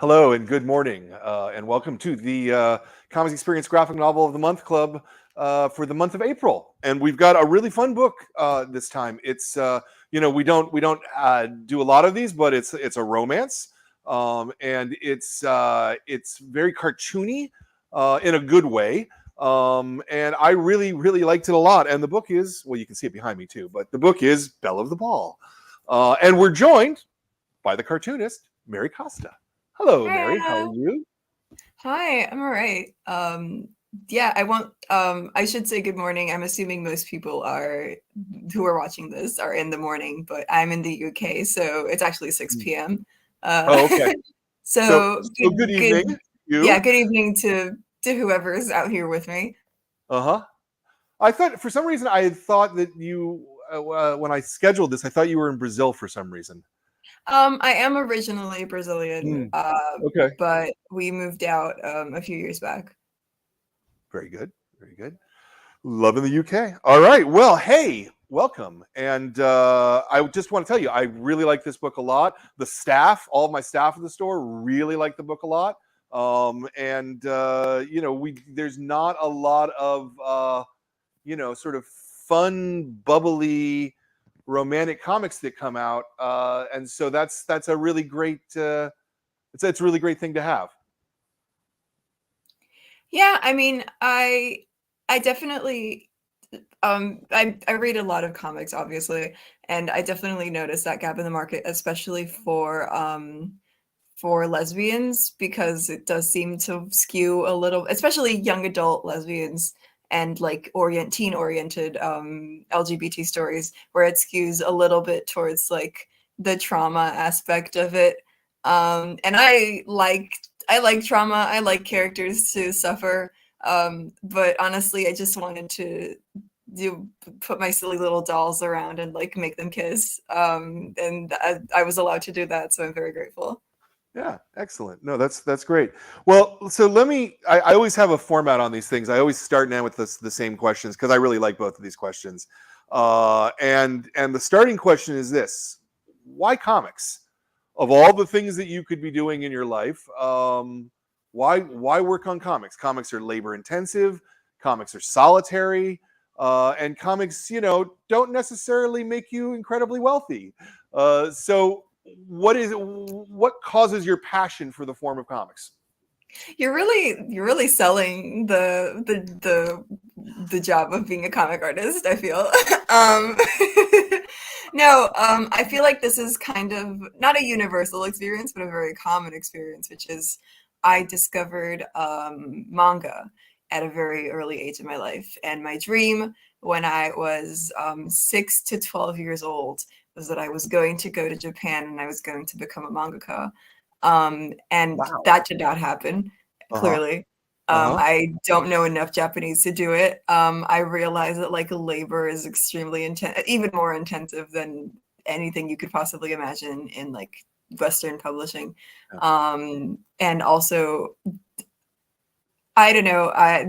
Hello and good morning, and welcome to the Comics Experience Graphic Novel of the Month Club for the month of April. And we've got a really fun book this time. It's we don't do a lot of these, but it's a romance, and it's very cartoony in a good way. And I really liked it a lot. And the book is, well, you can see it behind me too, but the book is Belle of the Ball, and we're joined by the cartoonist Mari Costa. Hello, Mari. How are you? Hi, I'm all right. Yeah, I won't. I should say good morning. I'm assuming most people who are watching this are in the morning, but I'm in the UK, so it's actually 6 p.m. Oh, okay. So, So good good, evening, yeah, you. good evening to whoever's out here with me. Uh-huh. I thought for some reason I had thought that you when I scheduled this, I thought you were in Brazil for some reason. I am originally Brazilian, Hmm. Okay. but we moved out a few years back. Very good. Very good. Loving the UK. All right. Well, hey, welcome. And I just want to tell you, I really like this book a lot. The staff, all of my staff at the store, really like the book a lot. And there's not a lot of sort of fun, bubbly, romantic comics that come out, and so that's a really great it's a really great thing to have. Yeah, I mean, I definitely I read a lot of comics, obviously, and I definitely noticed that gap in the market, especially for lesbians, because it does seem to skew a little, especially young adult lesbians and like teen oriented LGBT stories, where it skews a little bit towards like the trauma aspect of it. And I like trauma. I like characters to suffer. But honestly, I just wanted to do put my silly little dolls around and like make them kiss. And I was allowed to do that, so I'm very grateful. Yeah, excellent. No, that's great. Well, so I always have a format on these things. I always start now with the same questions because I really like both of these questions. And the starting question is this: why comics? Of all the things that you could be doing in your life, why work on comics? Comics are labor intensive. Comics are solitary. And comics, don't necessarily make you incredibly wealthy. So what causes your passion for the form of comics? You're really selling the job of being a comic artist, I feel. um no, I feel like this is kind of not a universal experience, but a very common experience, which is I discovered manga at a very early age in my life, and my dream when I was 6 to 12 years old was that I was going to go to Japan and I was going to become a mangaka. And Wow. that did not happen, Uh-huh. clearly. Uh-huh. I don't know enough Japanese to do it. I realize that like labor is extremely intense, even more intensive than anything you could possibly imagine in like Western publishing. Yeah. And also, I don't know, I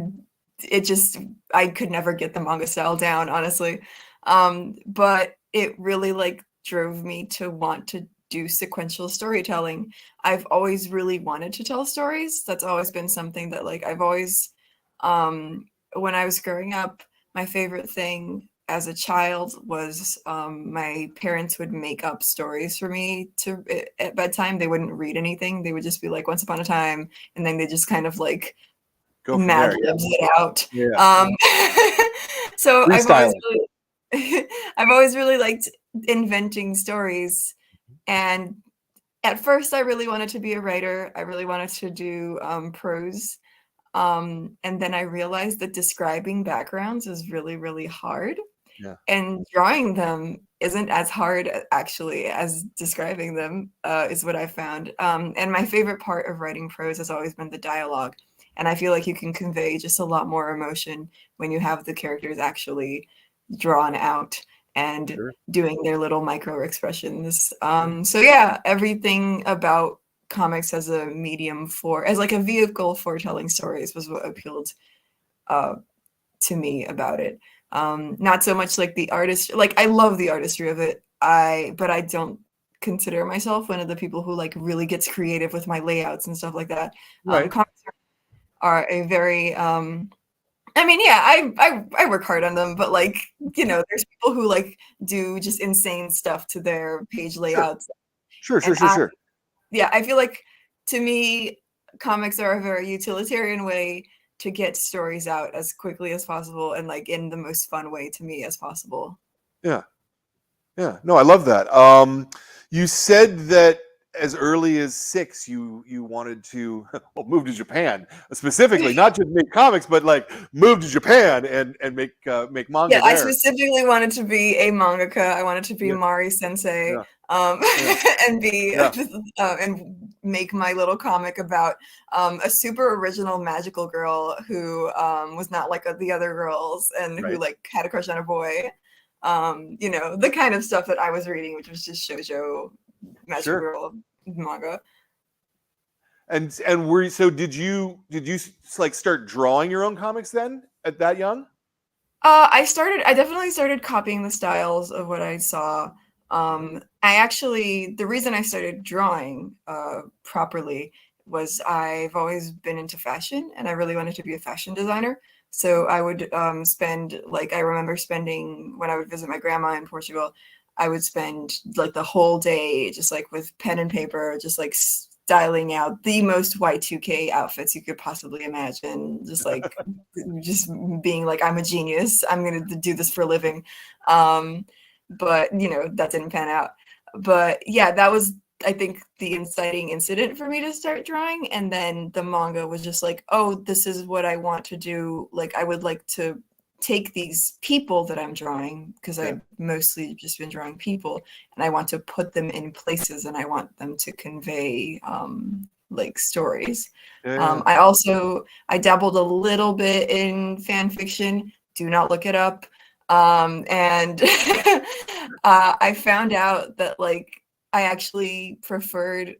could never get the manga style down, honestly. But it really like drove me to want to do sequential storytelling. I've always really wanted to tell stories. That's always been something that like I've always when I was growing up, my favorite thing as a child was my parents would make up stories for me to at bedtime. They wouldn't read anything. They would just be like once upon a time, and then they just kind of like Go from Mad there. Yeah. Libs it out. Yeah. Um, so Freestyling. I've always really liked inventing stories, and at first I really wanted to be a writer. I really wanted to do prose, and then I realized that describing backgrounds is really, really hard, Yeah. and drawing them isn't as hard actually as describing them is what I found. And my favorite part of writing prose has always been the dialogue, and I feel like you can convey just a lot more emotion when you have the characters actually drawn out and Sure. doing their little micro expressions. Sure. So yeah, everything about comics as a medium for as like a vehicle for telling stories was what appealed uh, to me about it. Not so much like the artist, like I love the artistry of it. But I don't consider myself one of the people who like really gets creative with my layouts and stuff like that. Right. Comics are a very I mean, yeah, I work hard on them, but like, you know, there's people who like do just insane stuff to their page Sure. layouts. Sure. Sure. And Sure. Sure. yeah, I feel like to me, comics are a very utilitarian way to get stories out as quickly as possible and like in the most fun way to me as possible. Yeah. Yeah. No, I love that. You said that as early as 6, you wanted to well, move to Japan specifically, not just make comics, but like move to Japan and make manga Yeah, I there. specifically wanted to be a mangaka. I wanted to be Yeah. Mari Sensei, Yeah. Yeah. and be Yeah. and make my little comic about a super original magical girl who was not like the other girls and who Right. like had a crush on a boy. You know, the kind of stuff that I was reading, which was just shoujo magical Sure. girl manga. And were so did you like start drawing your own comics then at that young? I definitely started copying the styles of what I saw. The reason I started drawing properly was I've always been into fashion and I really wanted to be a fashion designer. So I would spend, like, I remember spending, when I would visit my grandma in Portugal, I would spend like the whole day just like with pen and paper, just like styling out the most Y2K outfits you could possibly imagine. Just like, just being like, I'm a genius. I'm going to do this for a living. But, you know, that didn't pan out. But yeah, that was, I think, the inciting incident for me to start drawing. And then the manga was just like, oh, this is what I want to do. Like, I would like to take these people that I'm drawing, because Yeah. I've mostly just been drawing people, and I want to put them in places and I want them to convey like stories. Yeah. I dabbled a little bit in fan fiction. Do not look it up. And I found out that like I actually preferred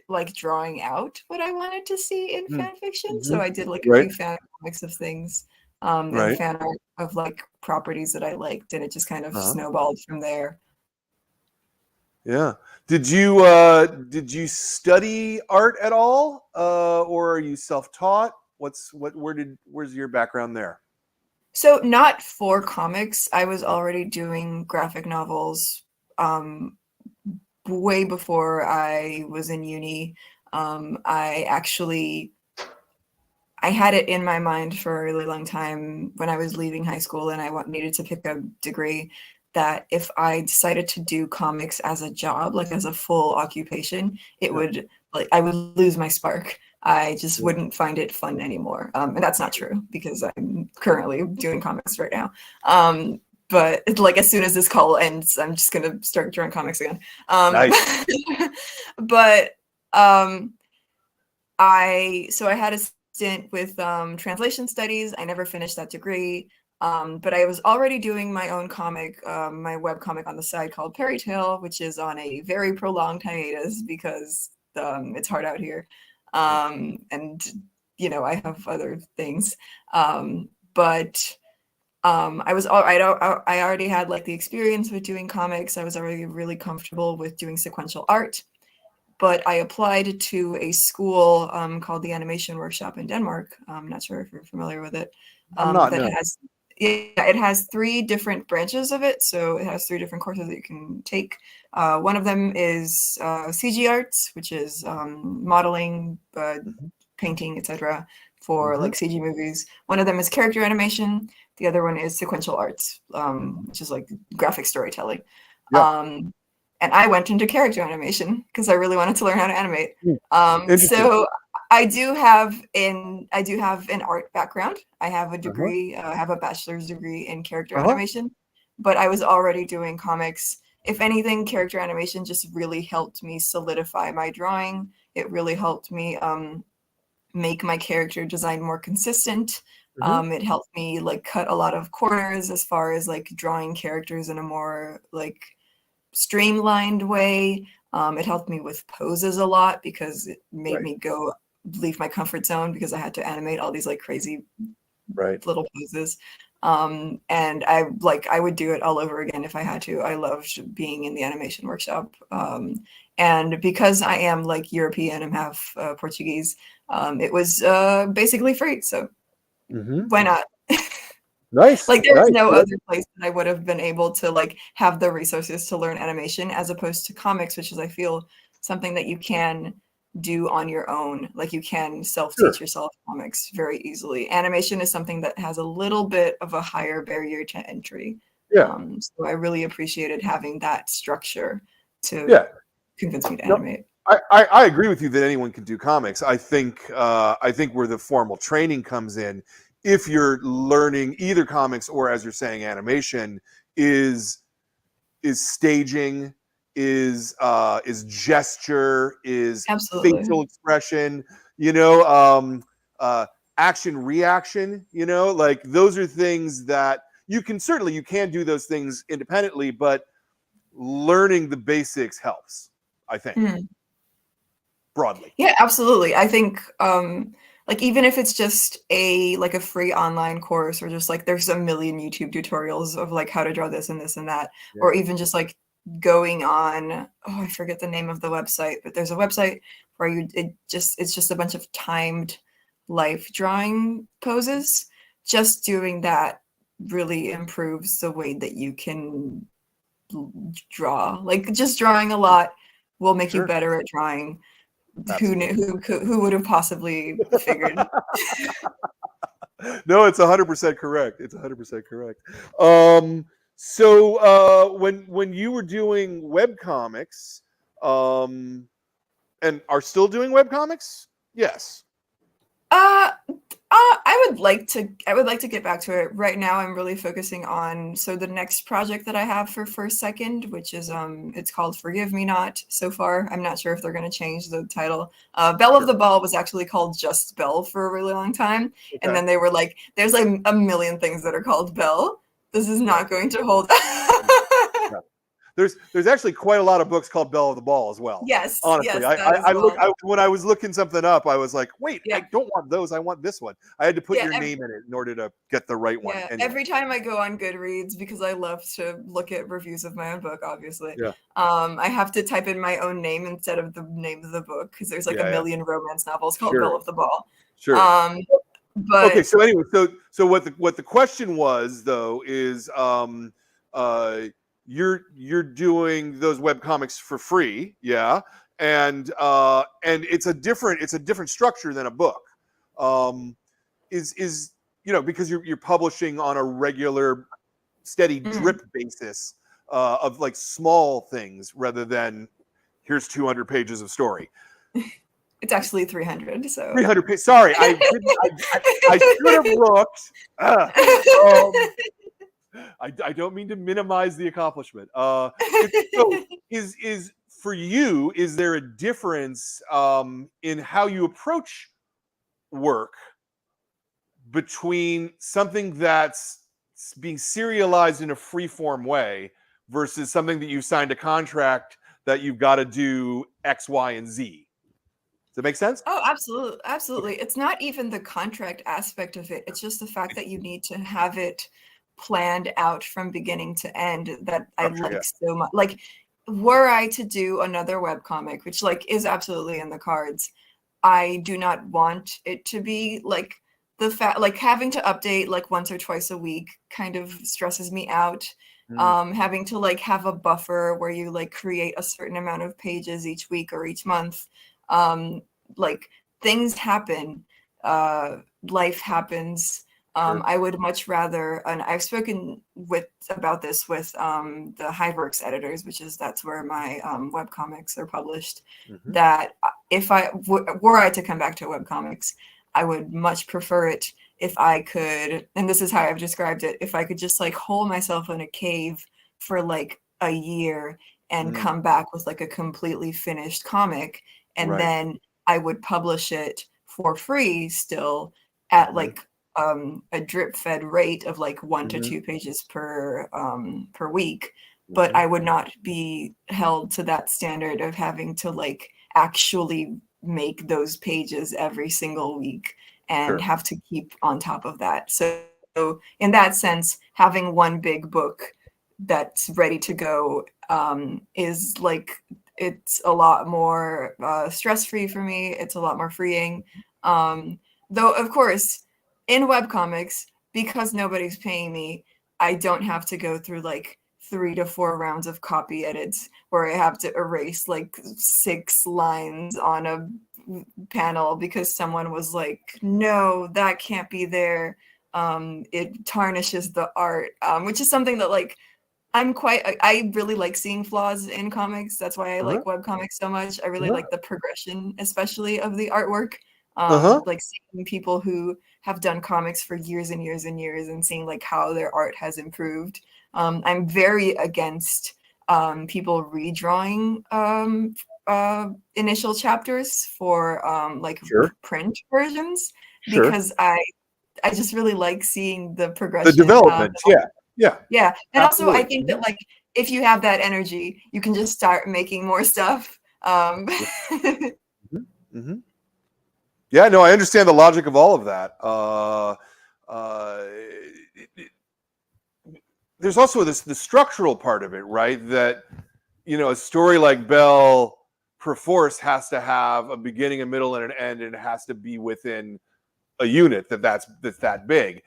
like drawing out what I wanted to see in fan fiction. So Mm-hmm. I did like a Right. few fan comics of things, and Right. fan art of like properties that I liked, and it just kind of Uh-huh. snowballed from there. Yeah. Did you study art at all, or are you self-taught? Where's your background there? So not for comics. I was already doing graphic novels way before I was in uni. I had it in my mind for a really long time when I was leaving high school and I needed to pick a degree, that if I decided to do comics as a job, like as a full occupation, it would, like, I would lose my spark. I just wouldn't find it fun anymore. And that's not true because I'm currently doing comics right now. But it's like, as soon as this call ends, I'm just gonna start drawing comics again. Nice. But I had a stint with translation studies. I never finished that degree, but I was already doing my own comic, my web comic on the side called Perry Tale, which is on a very prolonged hiatus because it's hard out here, and you know, I have other things, but I already had like the experience with doing comics. I was already really comfortable with doing sequential art. But I applied to a school called the Animation Workshop in Denmark. I'm not sure if you're familiar with it. I'm not. That No. it has 3 different branches of it. So it has 3 different courses that you can take. One of them is CG arts, which is modeling, painting, etc. for like CG movies. One of them is character animation. The other one is sequential arts, which is like graphic storytelling. Yeah. And I went into character animation because I really wanted to learn how to animate. Interesting. So I do have an art background. I have a degree. I have a bachelor's degree in character animation, but I was already doing comics. If anything, character animation just really helped me solidify my drawing. It really helped me make my character design more consistent. It helped me like cut a lot of corners as far as like drawing characters in a more like streamlined way. It helped me with poses a lot because it made me leave my comfort zone because I had to animate all these like crazy little poses. And I would do it all over again if I had to. I loved being in the animation workshop. And because I am like European, I'm half Portuguese, it was basically free. So why not? Nice, Like there's nice. no other place that I would have been able to like have the resources to learn animation as opposed to comics, which is I feel something that you can do on your own. Like you can self-teach Sure. yourself comics very easily. Animation is something that has a little bit of a higher barrier to entry. Yeah, So I really appreciated having that structure to yeah. convince me to No, animate. I agree with you that anyone can do comics. I think where the formal training comes in, if you're learning either comics or, as you're saying, animation, is staging, is gesture, is Absolutely. facial expression. Uh, action reaction. Like those are things that you can do those things independently, but learning the basics helps, I think, Mhm. broadly. Yeah, absolutely. I think like even if it's just a like a free online course or just like there's a million YouTube tutorials of like how to draw this and this and that, Yeah. or even just like going on, oh, I forget the name of the website, but there's a website where it's just a bunch of timed life drawing poses. Just doing that really improves the way that you can draw. Like just drawing a lot will make you Sure. better at drawing. Who knew? Absolutely. Who would have possibly figured? No, it's 100% correct. It's 100% correct. So when you were doing web comics, and are still doing web comics, yes. I would like to get back to it. Right now, I'm really focusing on the next project that I have for First Second, which is it's called Forgive Me Not. So far, I'm not sure if they're going to change the title. Belle of Sure. the Ball was actually called just Belle for a really long time, and Okay. then they were like, "There's like a million things that are called Belle. This is Yeah. not going to hold." Yeah. There's actually quite a lot of books called Belle of the Ball as well. Yes, Honestly, yes, that as well. when I was looking something up, I was like, wait, I Yeah. don't want those. I want this one. I had to put Yeah, your name in it in order to get the right one. Yeah, Anyway. every time I go on Goodreads, because I love to look at reviews of my own book, obviously, Yeah. I have to type in my own name instead of the name of the book because there's like a Yeah. Yeah. million romance novels called Belle Sure. of the Ball. Sure. Um, Okay. but So anyway, so what the question was though is uh you're doing those web comics for free, yeah, and it's a different structure than a book. Is because you're publishing on a regular steady mm, drip basis of like small things rather than here's 200 pages of story. it's actually 300. So 300 pages. Sorry, I didn't. I should have looked. Ah, um, I don't mean to minimize the accomplishment. So is for you? Is there a difference in how you approach work between something that's being serialized in a free form way versus something that you've signed a contract that you've got to do X, Y, and Z? Does that make sense? Oh, absolutely, Okay. absolutely. It's not even the contract aspect of it. It's just the fact that you need to have it planned out from beginning to end that I Structure, yeah. like so much. Like, were I to do another webcomic, which like is absolutely in the cards, I do not want it to be like the fact like having to update like once or twice a week kind of stresses me out. Mm, Having to like have a buffer where you like create a certain amount of pages each week or each month. Um, like things happen, life happens. sure. I would much rather, and I've spoken with about this with the Hiveworks editors, that's where my web comics are published. Mm-hmm. That if were I to come back to web comics, I would much prefer it if I could, and this is how I've described it, if I could just like hole myself in a cave for like a year and Mm, come back with like a completely finished comic, and right. then I would publish it for free still at Mm-hmm. like a drip fed rate of like 1 to 2 Mm-hmm. pages per week, but Mm-hmm. I would not be held to that standard of having to like actually make those pages every single week and Sure. have to keep on top of that. So So in that sense, having one big book that's ready to go is like, it's a lot more stress-free for me. It's a lot more freeing. Though, of course, in webcomics, because nobody's paying me, I don't have to go through like 3 to 4 rounds of copy edits where I have to erase like 6 lines on a panel because someone was like, no, that can't be there. It tarnishes the art, which is something that like I really like seeing flaws in comics. That's why I Uh-huh. like webcomics so much. I really Uh-huh. like the progression, especially of the artwork. Uh-huh. Like seeing people who have done comics for years and years and years and seeing like how their art has improved. I'm very against people redrawing initial chapters for like Sure. print versions Sure. because I just really like seeing the The progression. development. Yeah. Yeah. Yeah, and also I Absolutely. think that like if you have that energy, you can just start making more stuff. Mm-hmm. Mm-hmm. Yeah, no, I understand the logic of all of that. There's also the structural part of it, right? That a story like Belle perforce has to have a beginning, a middle, and an end, and it has to be within a unit that's that big.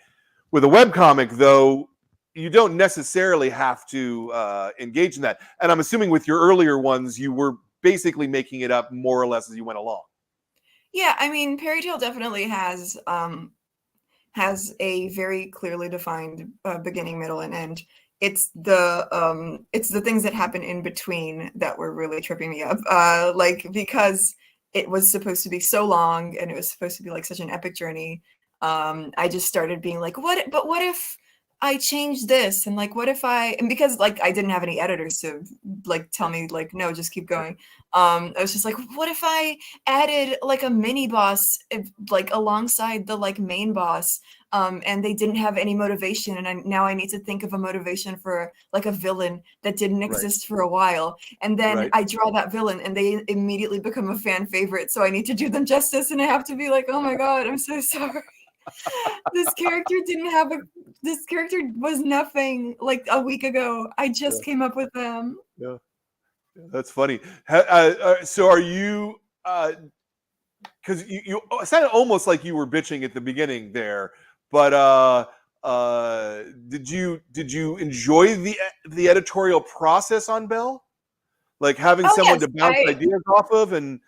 With a webcomic, though, you don't necessarily have to engage in that. And I'm assuming with your earlier ones, you were basically making it up more or less as you went along. Yeah, I mean, Fairy Tale definitely has a very clearly defined beginning, middle, and end. It's the things that happen in between that were really tripping me up. Like because it was supposed to be so long and it was supposed to be like such an epic journey. I just started being like, what if I change this? And like, what if and because like I didn't have any editors to like tell me like, no, just keep going. I was just like, what if I added like a mini boss like alongside the like main boss, and they didn't have any motivation, and now I need to think of a motivation for like a villain that didn't Right. exist for a while, and then Right. I draw that villain and they immediately become a fan favorite, so I need to do them justice, and I have to be like, oh my god, I'm so sorry. This character didn't have a this character was nothing like a week ago. I Yeah. just came up with them. Yeah. Yeah, that's funny. So are you? Because you it sounded almost like you were bitching at the beginning there, but did you enjoy the editorial process on Bell? Like having Oh someone yes, to bounce ideas off of, and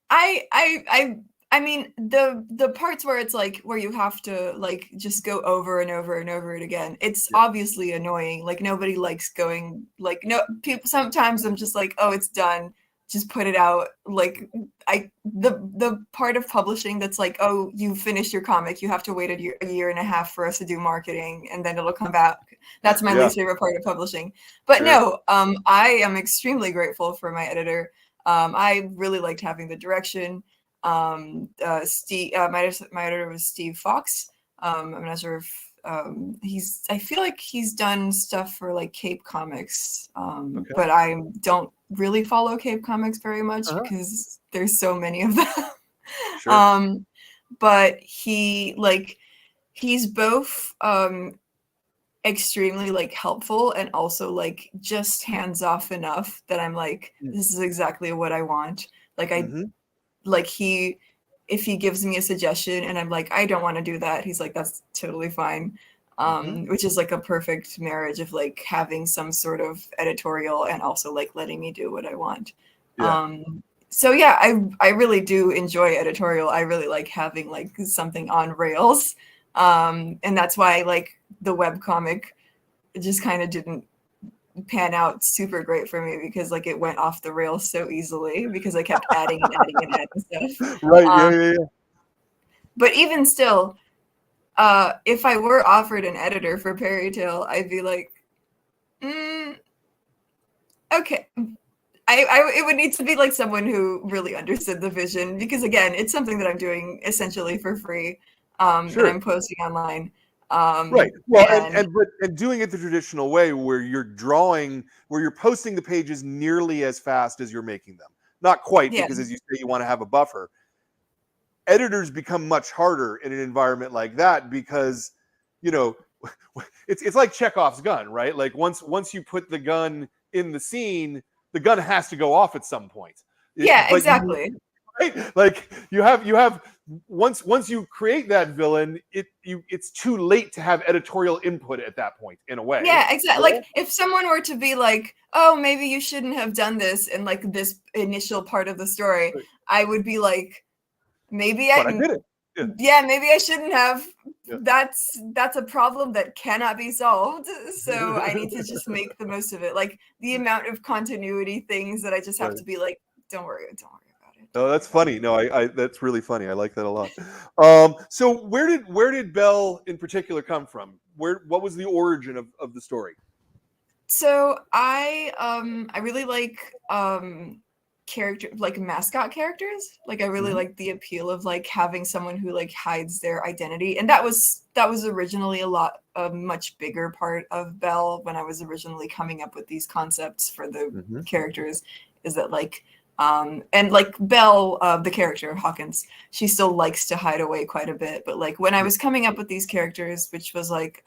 I I I I mean the parts where it's like where you have to like just go over and over and over it again. It's yeah, obviously annoying. Like nobody likes going like no people sometimes I'm just like, "Oh, it's done. Just put it out." Like the part of publishing that's like, "Oh, you finished your comic. You have to wait a year and a half for us to do marketing and then it'll come back." That's my yeah, least favorite part of publishing. But sure, no, I am extremely grateful for my editor. I really liked having the direction. Steve, my editor was Steve Fox. I'm not sure if I feel like he's done stuff for like Cape Comics, okay, but I don't really follow Cape Comics very much uh-huh. because there's so many of them. Sure, um, but he's both extremely like helpful and also like just hands off enough that I'm like, this is exactly what I want. Like I mm-hmm. like he if he gives me a suggestion and I'm like, I don't want to do that, he's like, that's totally fine. Mm-hmm. Which is like a perfect marriage of like having some sort of editorial and also like letting me do what I want. Yeah, So yeah, I really do enjoy editorial. I really like having like something on rails. And that's why like the web comic just kind of didn't pan out super great for me because like it went off the rails so easily because I kept adding and adding and adding stuff. right, yeah, Um, yeah, yeah. but even still, if I were offered an editor for Fairy Tale, I'd be like, mm, okay. It would need to be like someone who really understood the vision because again, it's something that I'm doing essentially for free, that Sure. I'm posting online. Right. Well, And and doing it the traditional way where you're posting the pages nearly as fast as you're making them. Not quite, yeah, because as you say, you want to have a buffer. Editors become much harder in an environment like that because you know, it's like Chekhov's gun, right? Like once you put the gun in the scene, the gun has to go off at some point. Yeah, But exactly. right, like you have once you create that villain, it's too late to have editorial input at that point, in a way. Yeah, exactly. Like if someone were to be like, "Oh, maybe you shouldn't have done this," in like this initial part of the story, Right. I would be like, maybe But I did it. yeah, maybe I shouldn't have. Yeah. That's a problem that cannot be solved. So I need to just make the most of it. Like the amount of continuity things that I just have Right. to be like, don't worry about it. Oh, that's funny. No, I that's really funny. I like that a lot. So where did Belle in particular come from? What was the origin of the story? So I really like character like mascot characters. Like I really Mhm. like the appeal of like having someone who like hides their identity. And that was originally a much bigger part of Belle when I was originally coming up with these concepts for the Mhm. characters, is that like and like Belle, the character Hawkins, she still likes to hide away quite a bit. But like when I Yeah. was coming up with these characters, which was like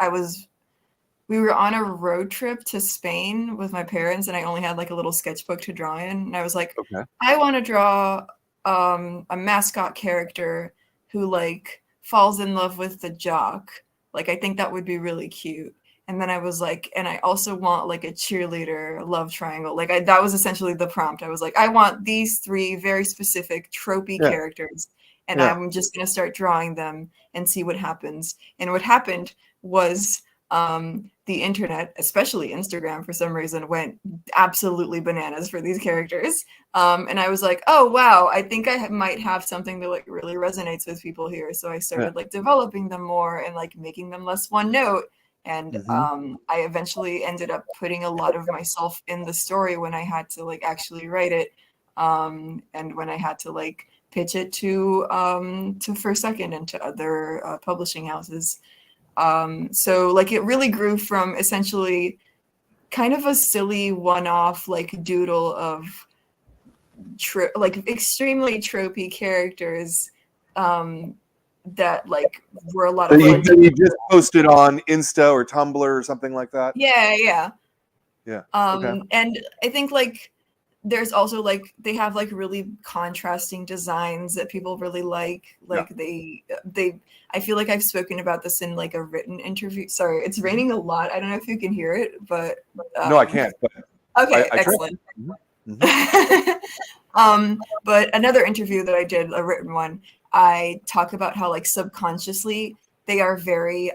we were on a road trip to Spain with my parents, and I only had like a little sketchbook to draw in. And I was like, Okay. I want to draw a mascot character who like falls in love with the jock. Like, I think that would be really cute. And then I was like, and I also want like a cheerleader love triangle. Like, that was essentially the prompt. I was like, I want these three very specific tropey Yeah. characters, and Yeah. I'm just going to start drawing them and see what happens. And what happened was the internet, especially Instagram, for some reason, went absolutely bananas for these characters. And I was like, oh wow, I think I might have something that like really resonates with people here. So I Yeah. started like developing them more and like making them less one note. And Mhm. I eventually ended up putting a lot of myself in the story when I had to like actually write it, and when I had to like pitch it to First Second and to other publishing houses. So like it really grew from essentially kind of a silly one-off like doodle of like extremely tropey characters, that like were a lot That of you, fun that to. you just posted on Insta or Tumblr or something like that? Yeah. Yeah. Okay. And I think like there's also like they have like really contrasting designs that people really like. Yeah. Like they I feel like I've spoken about this in like a written interview. Sorry, it's Mhm. raining a lot. I don't know if you can hear it, but No, I can't, but okay, I try. excellent. Mhm. Mhm. But another interview that I did, a written one, I talk about how like subconsciously they are very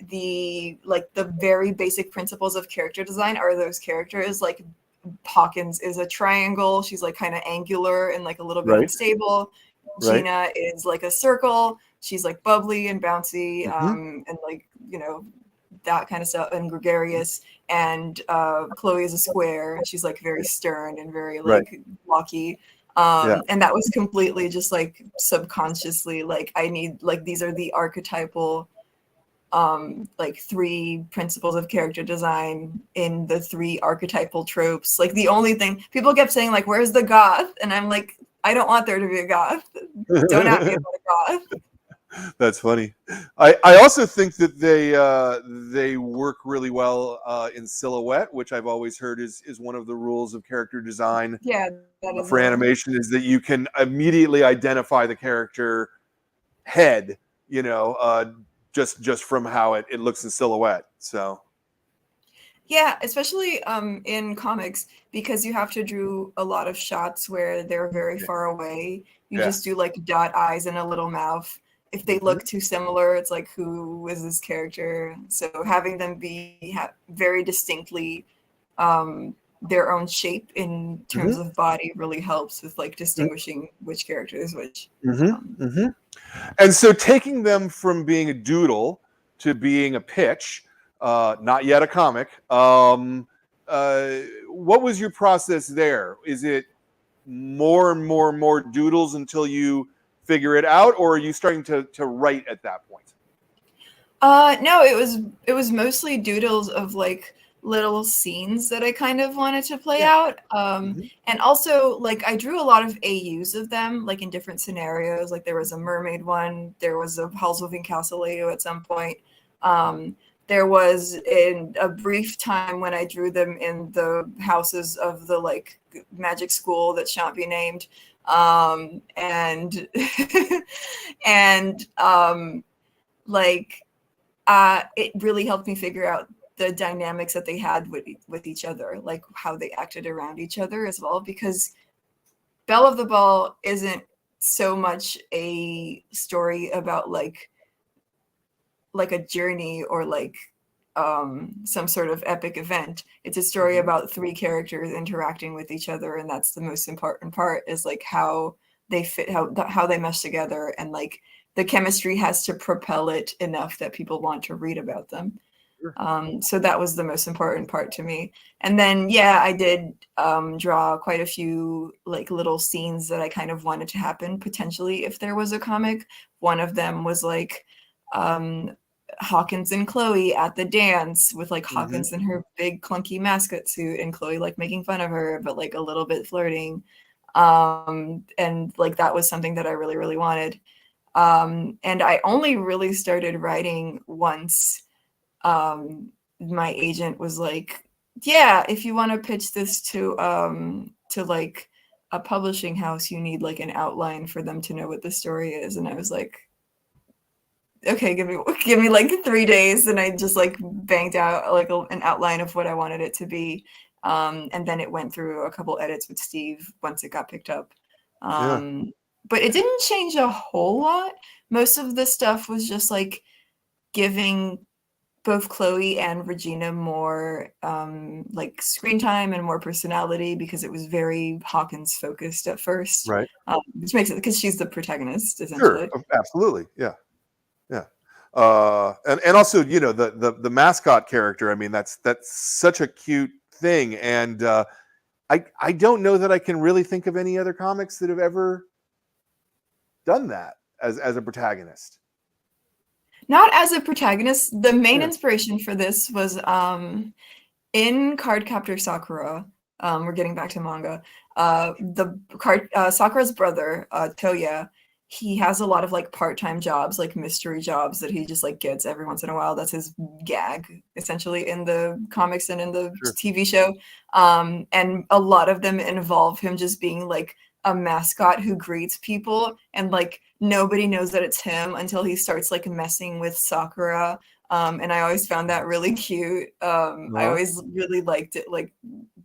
the very basic principles of character design are those characters. Like Hawkins is a triangle. She's like kind of angular and like a little bit Right. unstable. Right. Gina is like a circle. She's like bubbly and bouncy, Mhm. and like, that kind of stuff, and gregarious. And Chloe is a square. She's like very stern and very Right. like blocky. Yeah. And that was completely just like subconsciously like I need like these are the archetypal like three principles of character design in the three archetypal tropes. Like the only thing people kept saying like where's the goth, and I'm like, I don't want there to be a goth. Don't at me about a goth. That's funny. I also think that they work really well in silhouette, which I've always heard is one of the rules of character design Yeah, that is for animation, is that you can immediately identify the character head, just from how it looks in silhouette. So yeah, especially in comics, because you have to do a lot of shots where they're very yeah, far away. You yeah. just do like dot eyes and a little mouth. If they Mhm. look too similar, it's like, who is this character? So having them be very distinctly their own shape in terms Mhm. of body really helps with like distinguishing which character is which. Mhm. Mhm. And so taking them from being a doodle to being a pitch, not yet a comic. What was your process there? Is it more and more and more doodles until you figure it out, or are you starting to write at that point? No, it was mostly doodles of like little scenes that I kind of wanted to play Yeah. out. Mhm. And also like I drew a lot of AUs of them, like in different scenarios. Like there was a mermaid one, there was a House moving Castle AU at some point. There was in a brief time when I drew them in the houses of the like magic school that shan't be named, and and like it really helped me figure out the dynamics that they had with each other, like how they acted around each other as well, because Belle of the Ball isn't so much a story about like a journey or like some sort of epic event. It's a story about three characters interacting with each other, and that's the most important part, is like how they fit, how they mesh together, and like the chemistry has to propel it enough that people want to read about them. So that was the most important part to me. And then, yeah, I did draw quite a few like little scenes that I kind of wanted to happen potentially if there was a comic. One of them was like Hawkins and Chloe at the dance with like Hawkins in her big clunky mascot suit and Chloe like making fun of her, but like a little bit flirting. And like that was something that I really, really wanted. And I only really started writing once my agent was like, yeah, if you want to pitch this to like a publishing house, you need like an outline for them to know what the story is. And I was like, okay, give me like 3 days. And I just like banged out like an outline of what I wanted it to be. And then it went through a couple edits with Steve once it got picked up. But it didn't change a whole lot. Most of the stuff was just like giving both Chloe and Regina more like screen time and more personality, because it was very Hawkins focused at first, right? Which makes it, because she's the protagonist essentially. Sure, absolutely, yeah. And also, you know, the mascot character. I mean, that's such a cute thing, and I don't know that I can really think of any other comics that have ever done that as a protagonist. Not as a protagonist. The main inspiration for this was in Cardcaptor Sakura. We're getting back to manga. Sakura's brother, Toya, he has a lot of like part-time jobs, like mystery jobs that he just like gets every once in a while. That's his gag, essentially, in the comics and in the TV show. And a lot of them involve him just being like a mascot who greets people, and like nobody knows that it's him until he starts like messing with Sakura. And I always found that really cute. I always really liked it, like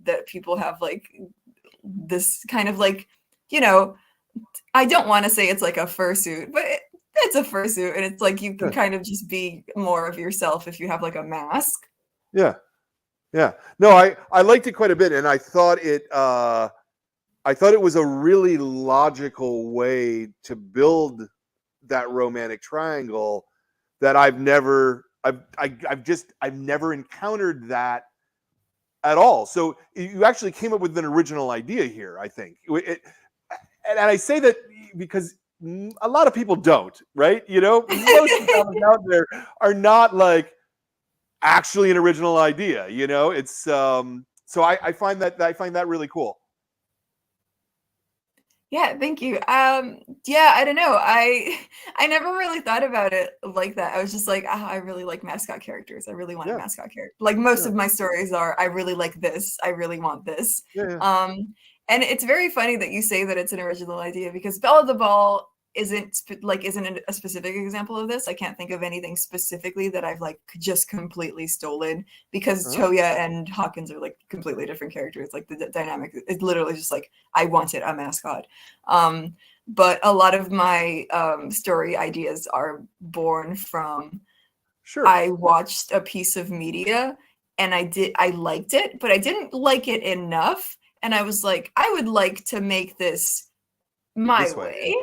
that people have like this kind of like, you know, I don't want to say it's like a fursuit, but it's a fursuit, and it's like you can kind of just be more of yourself if you have like a mask. Yeah. No, I liked it quite a bit, and I thought it was a really logical way to build that romantic triangle that I've never encountered that at all. So you actually came up with an original idea here, I think. And I say that because a lot of people don't, right? You know, most of the comics out there are not like actually an original idea. You know, it's so I find that really cool. Yeah, thank you. Yeah, I don't know. I never really thought about it like that. I was just like, I really like mascot characters. I really want a mascot character. Like most of my stories are, I really like this. I really want this. And it's very funny that you say that it's an original idea, because Belle of the Ball isn't a specific example of this. I can't think of anything specifically that I've like just completely stolen, because Toya and Hawkins are like completely different characters. Like the dynamic is literally just like, I wanted a mascot. But a lot of my story ideas are born from, I watched a piece of media and I liked it, but I didn't like it enough. And I was like, I would like to make this my way.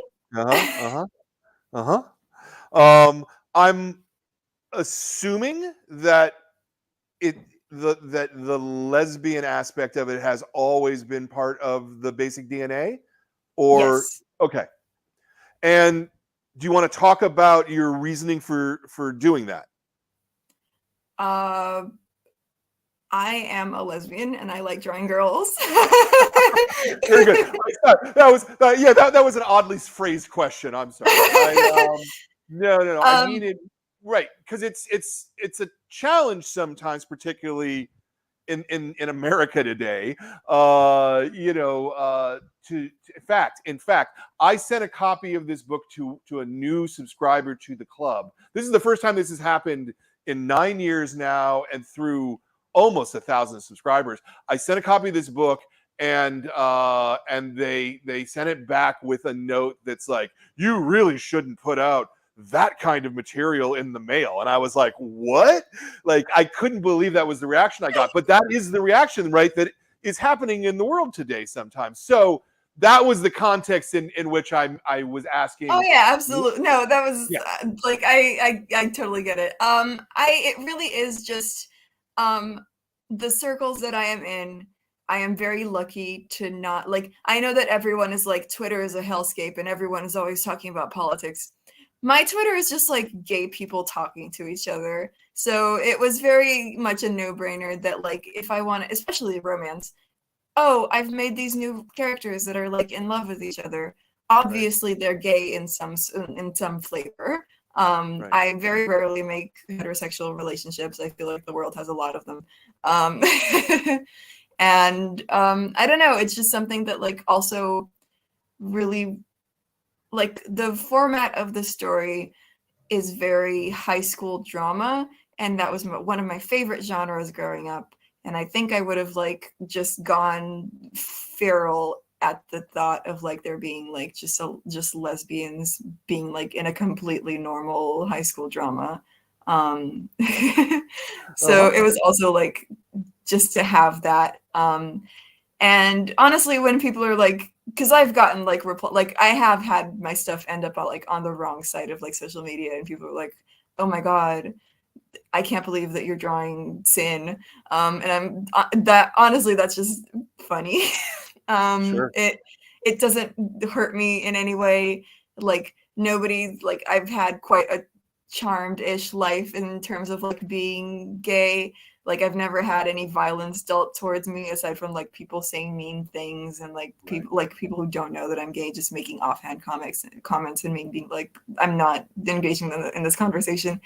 I'm assuming that the lesbian aspect of it has always been part of the basic DNA, or yes. Okay. And do you want to talk about your reasoning for doing that? I am a lesbian and I like drawing girls. Very good. That was an oddly phrased question. I'm sorry. No. I mean it. right, because it's a challenge sometimes, particularly in America today. In fact, I sent a copy of this book to a new subscriber to the club. This is the first time this has happened in 9 years now, and through almost 1,000 subscribers. I sent a copy of this book, and they sent it back with a note that's like, "You really shouldn't put out that kind of material in the mail." And I was like, what? Like, I couldn't believe that was the reaction I got. But that is the reaction, right, that is happening in the world today sometimes. So that was the context in which I was asking. Oh yeah, absolutely. No, that was Yeah. like I totally get it. It really is just the circles that I am in. I am very lucky to not like. I know that everyone is like Twitter is a hellscape and everyone is always talking about politics. My Twitter is just like gay people talking to each other. So it was very much a no-brainer that like if I want to, especially romance, oh, I've made these new characters that are like in love with each other. Obviously, they're gay in some flavor. Right. I very rarely make heterosexual relationships. I feel like the world has a lot of them. And I don't know. It's just something that like also really like the format of the story is very high school drama, and that was one of my favorite genres growing up. And I think I would have like just gone feral at the thought of like there being like just lesbians being like in a completely normal high school drama. So it was also like just to have that. And honestly, when people are like, because I've gotten like like I have had my stuff end up like on the wrong side of like social media, and people are like, "Oh my god, I can't believe that you're drawing sin." And I'm that honestly, that's just funny. Sure. It doesn't hurt me in any way. Like nobody, like I've had quite a charmed-ish life in terms of like being gay. Like I've never had any violence dealt towards me aside from like people saying mean things and like people who don't know that I'm gay just making offhand comments and me being like, I'm not engaging in this conversation.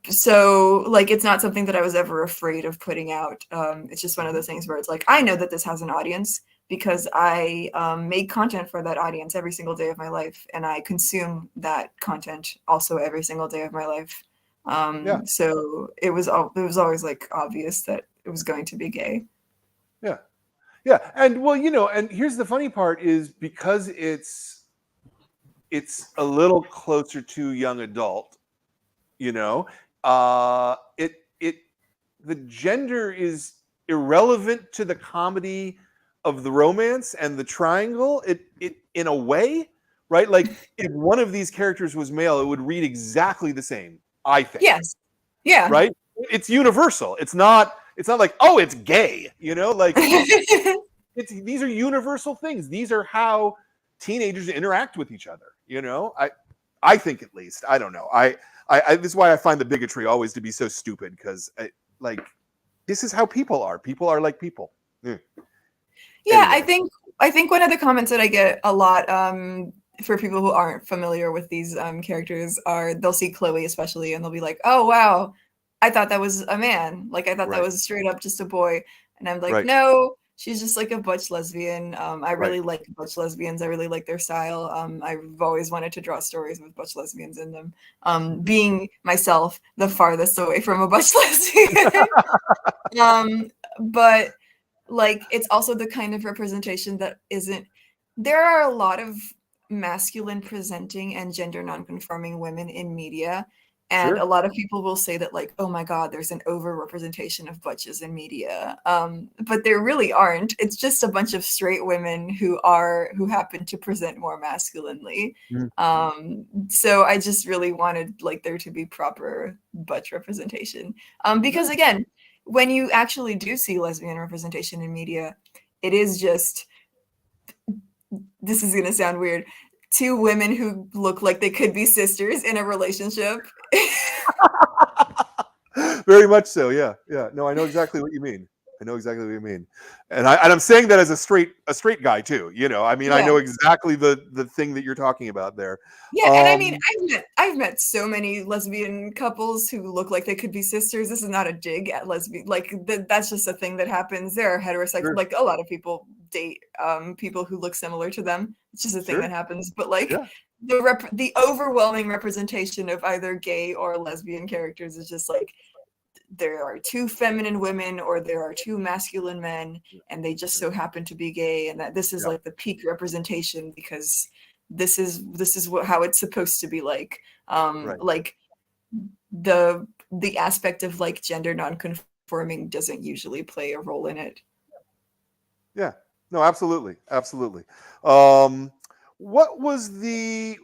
So like it's not something that I was ever afraid of putting out. It's just one of those things where it's like I know that this has an audience because I make content for that audience every single day of my life, and I consume that content also every single day of my life. So it was always like obvious that it was going to be gay. Yeah, and well, and here's the funny part is because it's a little closer to young adult, the gender is irrelevant to the comedy of the romance and the triangle. It in a way, right? Like if one of these characters was male, it would read exactly the same, I think. Yes. Yeah. Right? It's universal. It's not like, oh, it's gay, like these are universal things. These are how teenagers interact with each other, I think, at least. I don't know. I this is why I find the bigotry always to be so stupid, because like this is how people are. People are like people. Yeah, Anyway. I think one of the comments that I get a lot for people who aren't familiar with these characters are they'll see Chloe especially and they'll be like, "Oh wow, I thought that was a man. Like I thought that was straight up just a boy." And I'm like, "No, she's just like a butch lesbian. I really like butch lesbians. I really like their style. I've always wanted to draw stories with butch lesbians in them. Being myself the farthest away from a butch lesbian." But like it's also the kind of representation that isn't. There are a lot of masculine presenting and gender nonconforming women in media. And a lot of people will say that like, oh my God, there's an over-representation of butches in media. But there really aren't. It's just a bunch of straight women who happen to present more masculinely. So I just really wanted like there to be proper butch representation. Because again, when you actually do see lesbian representation in media, it is just, this is going to sound weird, two women who look like they could be sisters in a relationship. Very much so. Yeah. No, I know exactly what you mean. I know exactly what you mean, and I'm saying that as a straight guy too. You know, I mean, I Yeah. know exactly the thing that you're talking about there. Yeah, and I mean, I've met so many lesbian couples who look like they could be sisters. This is not a dig at lesbian, like that's just a thing that happens. There are heterosexual, Sure, like a lot of people date people who look similar to them. It's just a thing that sure, happens. But like yeah, the overwhelming representation of either gay or lesbian characters is just like there are two feminine women or there are two masculine men, and they just so happen to be gay, and that this is yeah, like the peak representation because this is what how it's supposed to be right, like the aspect of like gender non-conforming doesn't usually play a role in it. yeah. No, absolutely, absolutely. Um, what was the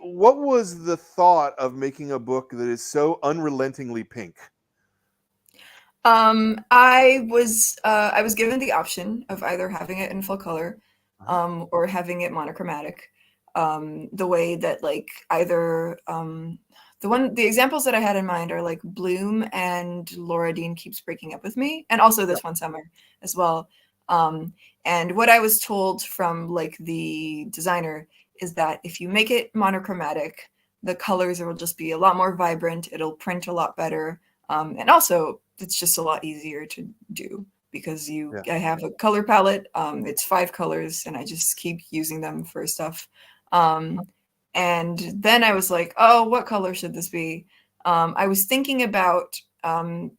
thought of making a book that is so unrelentingly pink? I was given the option of either having it in full color, Uh-huh. or having it monochromatic. The way that like either the examples that I had in mind are like Bloom and Laura Dean Keeps Breaking Up with Me, and also Yeah, This One Summer as well. Um, and what I was told from like the designer is that if you make it monochromatic, the colors will just be a lot more vibrant. It'll print a lot better. And also, it's just a lot easier to do because yeah, I have a color palette. It's 5 colors, and I just keep using them for stuff. Um, and then I was like, oh, what color should this be? I was thinking about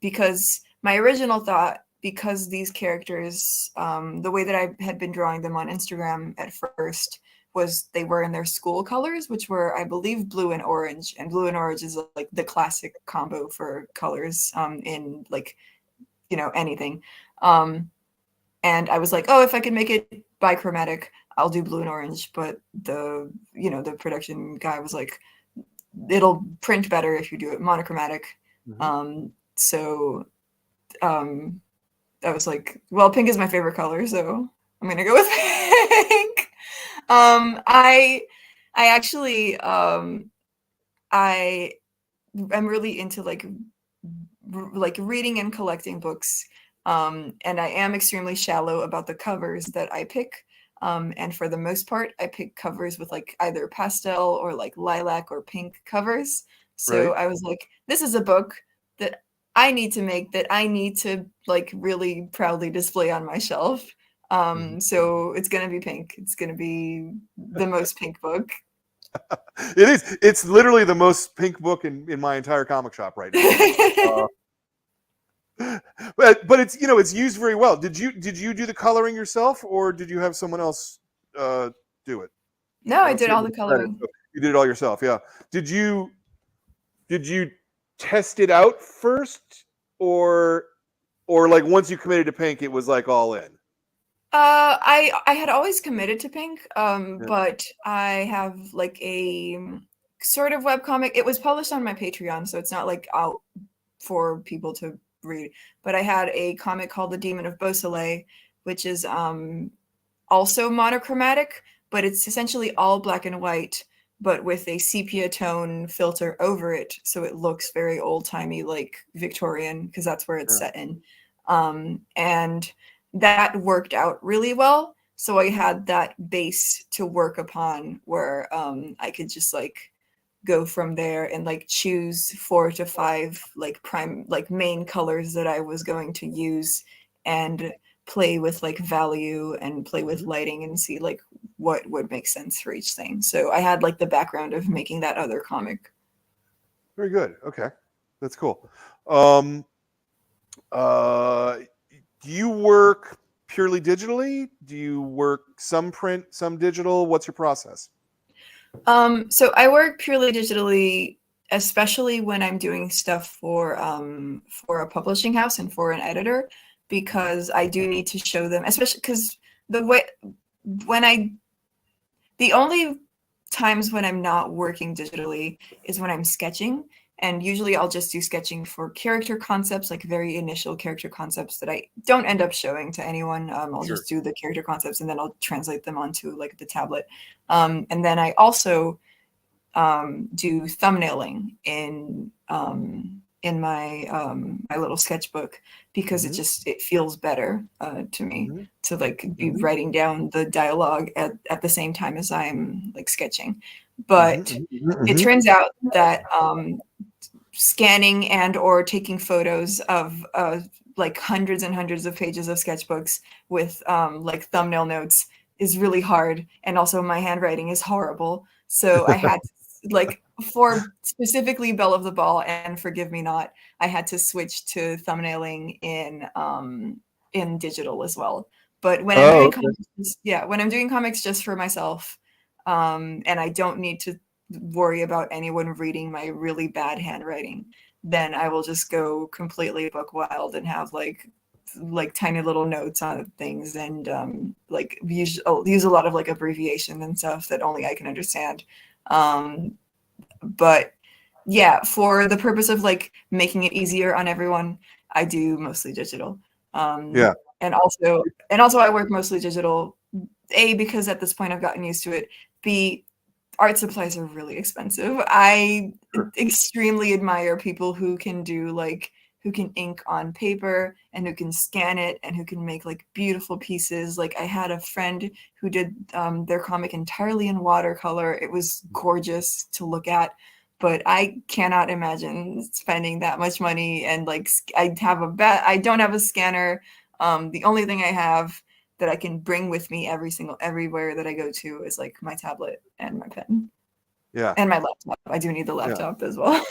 because my original thought, because these characters, the way that I had been drawing them on Instagram at first, was they were in their school colors, which were, I believe, blue and orange. And blue and orange is like the classic combo for colors in like, anything. Um, and I was like, oh, if I could make it bichromatic, I'll do blue and orange. But the production guy was like, it'll print better if you do it monochromatic. hmm So I was like, well, pink is my favorite color, so I'm gonna go with pink. I actually I am really into like reading and collecting books. And I am extremely shallow about the covers that I pick. And for the most part, I pick covers with like either pastel or like lilac or pink covers. So right. I was like, this is a book that I need to make, that I need to like really proudly display on my shelf. Mhm. So it's gonna be pink. It's gonna be the most pink book. It is. It's literally the most pink book in my entire comic shop right now. Uh, but it's used very well. Did you do the coloring yourself, or did you have someone else uh, do it? No, I I don't did see it all in the the credits. coloring. So you did it all yourself. Yeah. Did you test it out first, or like once you committed to pink, it was like all in? I had always committed to pink, Yeah. but I have like a sort of webcomic. It was published on my Patreon, so it's not like out for people to read. But I had a comic called The Demon of Beausoleil, which is also monochromatic, but it's essentially all black and white, but with a sepia tone filter over it, so it looks very old timey, like Victorian, because that's where it's Yeah. set in. And that worked out really well. So I had that base to work upon where I could just like go from there and like choose 4 to 5 like prime like main colors that I was going to use and play with like value and play with Mhm. lighting and see like what would make sense for each thing. So I had like the background of making that other comic. Very good. Okay, that's cool. Um, uh, do you work purely digitally? Do you work some print, some digital? What's your process? So I work purely digitally, especially when I'm doing stuff for a publishing house and for an editor, because I do need to show them, especially because the way when I the only times when I'm not working digitally is when I'm sketching. And usually I'll just do sketching for character concepts, like very initial character concepts that I don't end up showing to anyone. I'll Sure. just do the character concepts and then I'll translate them onto like the tablet. And then I also do thumbnailing in my my little sketchbook, because it feels better to me to like be writing down the dialogue at the same time as I'm like sketching. But it turns out that scanning and or taking photos of like hundreds and hundreds of pages of sketchbooks with like thumbnail notes is really hard, and also my handwriting is horrible. So I had to, like, for specifically Belle of the Ball and Forgive Me Not, I had to switch to thumbnailing in digital as well. But when I'm doing comics, when I'm doing comics just for myself, and I don't need to worry about anyone reading my really bad handwriting, then I will just go completely book wild and have like tiny little notes on things, and like use a lot of like abbreviation and stuff that only I can understand. But yeah, for the purpose of like making it easier on everyone, I do mostly digital. And also I work mostly digital, A, because at this point I've gotten used to it. B, art supplies are really expensive. I extremely admire people who can who can ink on paper and who can scan it and who can make like beautiful pieces. Like I had a friend who did their comic entirely in watercolor. It was gorgeous to look at, but I cannot imagine spending that much money. And like I don't have a scanner. The only thing I have that I can bring with me everywhere that I go to is like my tablet and my pen. Yeah. And my laptop. I do need the laptop as well.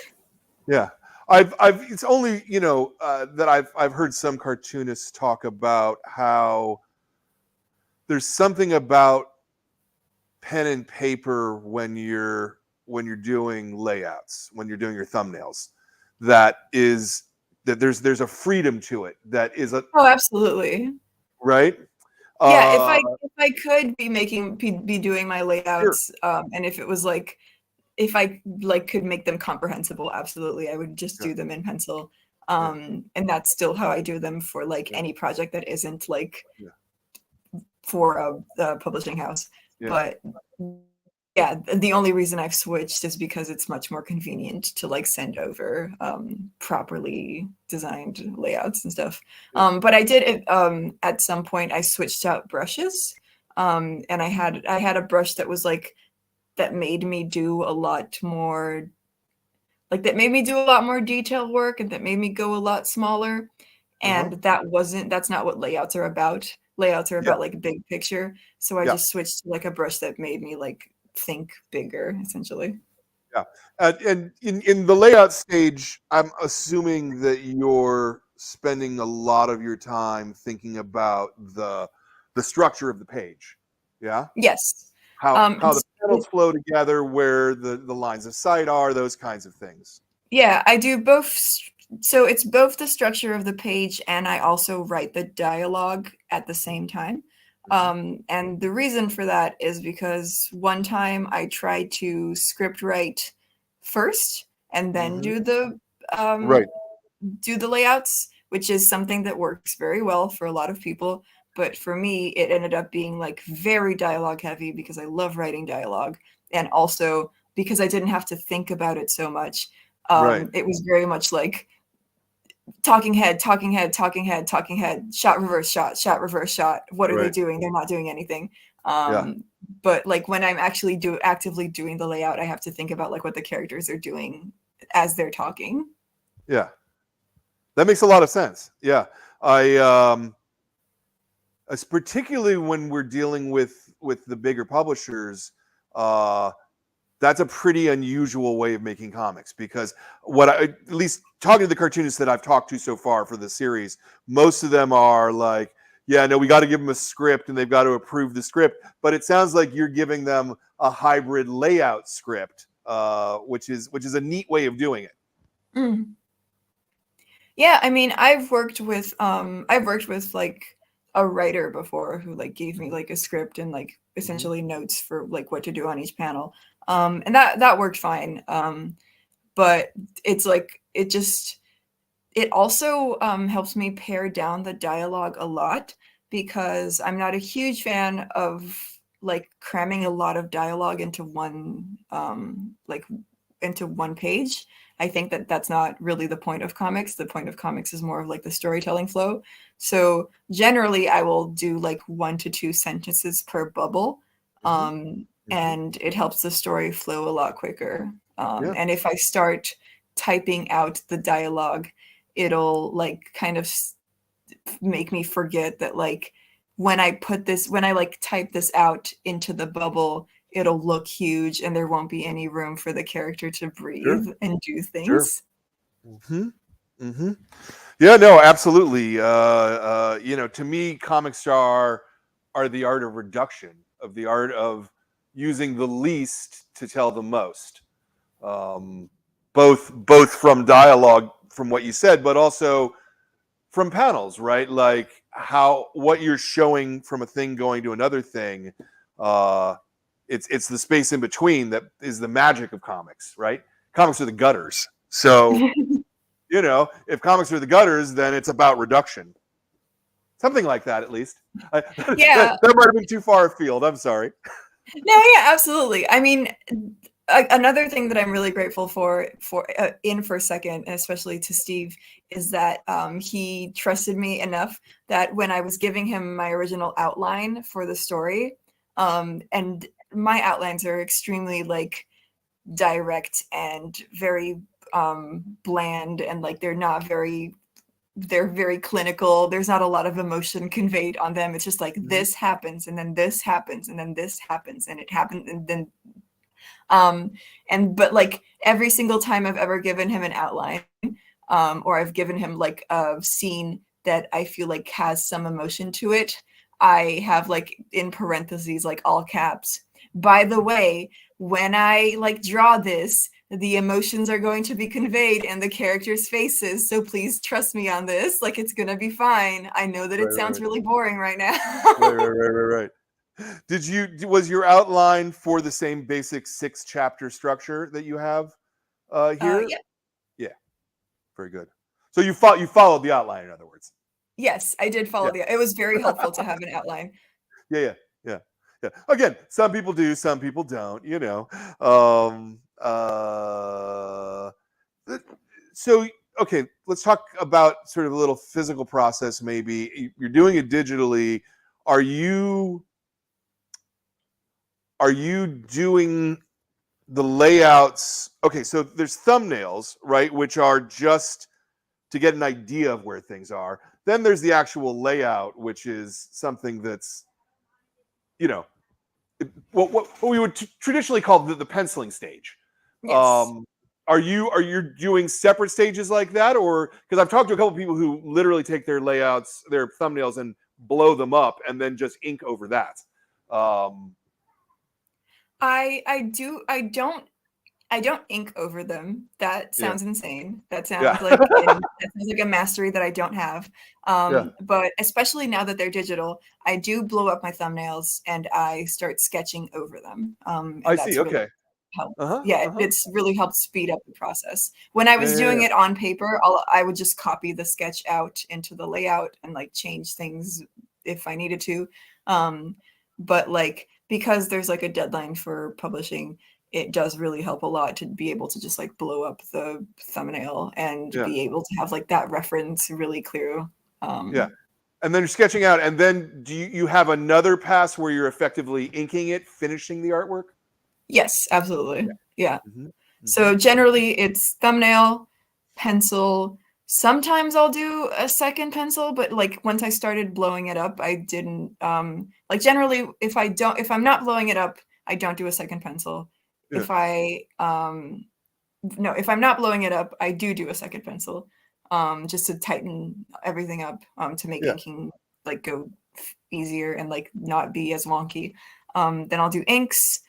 Yeah. It's only, that I've heard some cartoonists talk about how there's something about pen and paper when you're doing layouts, when you're doing your thumbnails, that there's a freedom to it that is oh, absolutely. Right. Yeah, if I could be doing my layouts, sure. And if it was like, if I like could make them comprehensible, absolutely, I would just do them in pencil. And that's still how I do them for like any project that isn't like for a publishing house. But yeah, the only reason I've switched is because it's much more convenient to like send over properly designed layouts and stuff. But I did at some point I switched out brushes, and I had a brush that was like that made me do a lot more detail work, and that made me go a lot smaller. And that's not what layouts are about. Layouts are about like big picture. So I just switched to like a brush that made me like think bigger, essentially. Yeah. And in the layout stage, I'm assuming that you're spending a lot of your time thinking about the structure of the page. Yeah. Yes. How the panels flow together, where the lines of sight are, those kinds of things. Yeah, I do both. So it's both the structure of the page, and I also write the dialogue at the same time. And the reason for that is because one time I tried to script write first and then do the layouts, which is something that works very well for a lot of people. But for me, it ended up being like very dialogue heavy because I love writing dialogue, and also because I didn't have to think about it so much. It was very much like talking head, talking head, talking head, talking head, shot, reverse shot, shot, reverse shot. What are they doing? They're not doing anything. But like when I'm actually actively doing the layout, I have to think about like what the characters are doing as they're talking. Yeah, that makes a lot of sense. Yeah, particularly when we're dealing with the bigger publishers, that's a pretty unusual way of making comics, because at least talking to the cartoonists that I've talked to so far for the series, most of them are like, yeah, no, we got to give them a script and they've got to approve the script. But it sounds like you're giving them a hybrid layout script, which is a neat way of doing it. Mm. Yeah, I mean, I've worked with like a writer before who like gave me like a script and like essentially notes for like what to do on each panel. And that worked fine. But it's like it also helps me pare down the dialogue a lot, because I'm not a huge fan of like cramming a lot of dialogue into one into one page. I think that that's not really the point of comics. The point of comics is more of like the storytelling flow. So generally I will do like 1 to 2 sentences per bubble. And it helps the story flow a lot quicker. Yeah. And if I start typing out the dialogue, it'll like kind of make me forget that like when I like type this out into the bubble, it'll look huge and there won't be any room for the character to Sure. breathe and do Sure. things. Yeah, no, absolutely. To me, comics are the art of reduction, of the art of using the least to tell the most. Both from dialogue, from what you said, but also from panels, right? Like what you're showing from a thing going to another thing. It's the space in between that is the magic of comics, right? Comics are the gutters. So, if comics are the gutters, then it's about reduction. Something like that, at least. Yeah. That might have been too far afield. I'm sorry. No, yeah, absolutely. I mean, another thing that I'm really grateful for in for a second, especially to Steve, is that he trusted me enough that when I was giving him my original outline for the story, and my outlines are extremely like direct and very bland, and like they're very clinical. There's not a lot of emotion conveyed on them. It's just like this happens and then this happens and then this happens and it happens and then but like every single time I've ever given him an outline, or I've given him like a scene that I feel like has some emotion to it, I have like in parentheses, like all caps, by the way, when I like draw this, the emotions are going to be conveyed in the characters' faces. So please trust me on this. Like it's gonna be fine. I know that it sounds really boring right now. Right. Was your outline for the same basic 6-chapter structure that you have here? Yeah. Yeah. Very good. So you followed the outline, in other words. Yes, I did follow it was very helpful to have an outline. Yeah. Again, some people do, some people don't, so okay, let's talk about sort of a little physical process. Maybe you're doing it digitally. Are you doing the layouts? Okay, so there's thumbnails, right, which are just to get an idea of where things are. Then there's the actual layout, which is something that's, what we would traditionally call the penciling stage. Yes. Are you doing separate stages like that, or because I've talked to a couple of people who literally take their layouts, their thumbnails, and blow them up and then just ink over that? I don't ink over them. That sounds insane. That Yeah. sounds like that sounds like a mastery that I don't have. Yeah. But especially now that they're digital, I do blow up my thumbnails and I start sketching over them. And I that's see. really Okay. helped. Uh-huh. Yeah, it's really helped speed up the process. When I was doing it on paper, I would just copy the sketch out into the layout and like change things if I needed to. But like because there's like a deadline for publishing, it does really help a lot to be able to just like blow up the thumbnail and be able to have like that reference really clear. Yeah. And then you're sketching out, and then do you have another pass where you're effectively inking it, finishing the artwork? Yes, absolutely. Yeah. Mm-hmm. So generally it's thumbnail, pencil. Sometimes I'll do a second pencil, but like once I started blowing it up, I didn't like generally if I'm not blowing it up, I don't do a second pencil. If I'm not blowing it up, I do a second pencil, just to tighten everything up, to make inking like go easier and like not be as wonky. Then I'll do inks.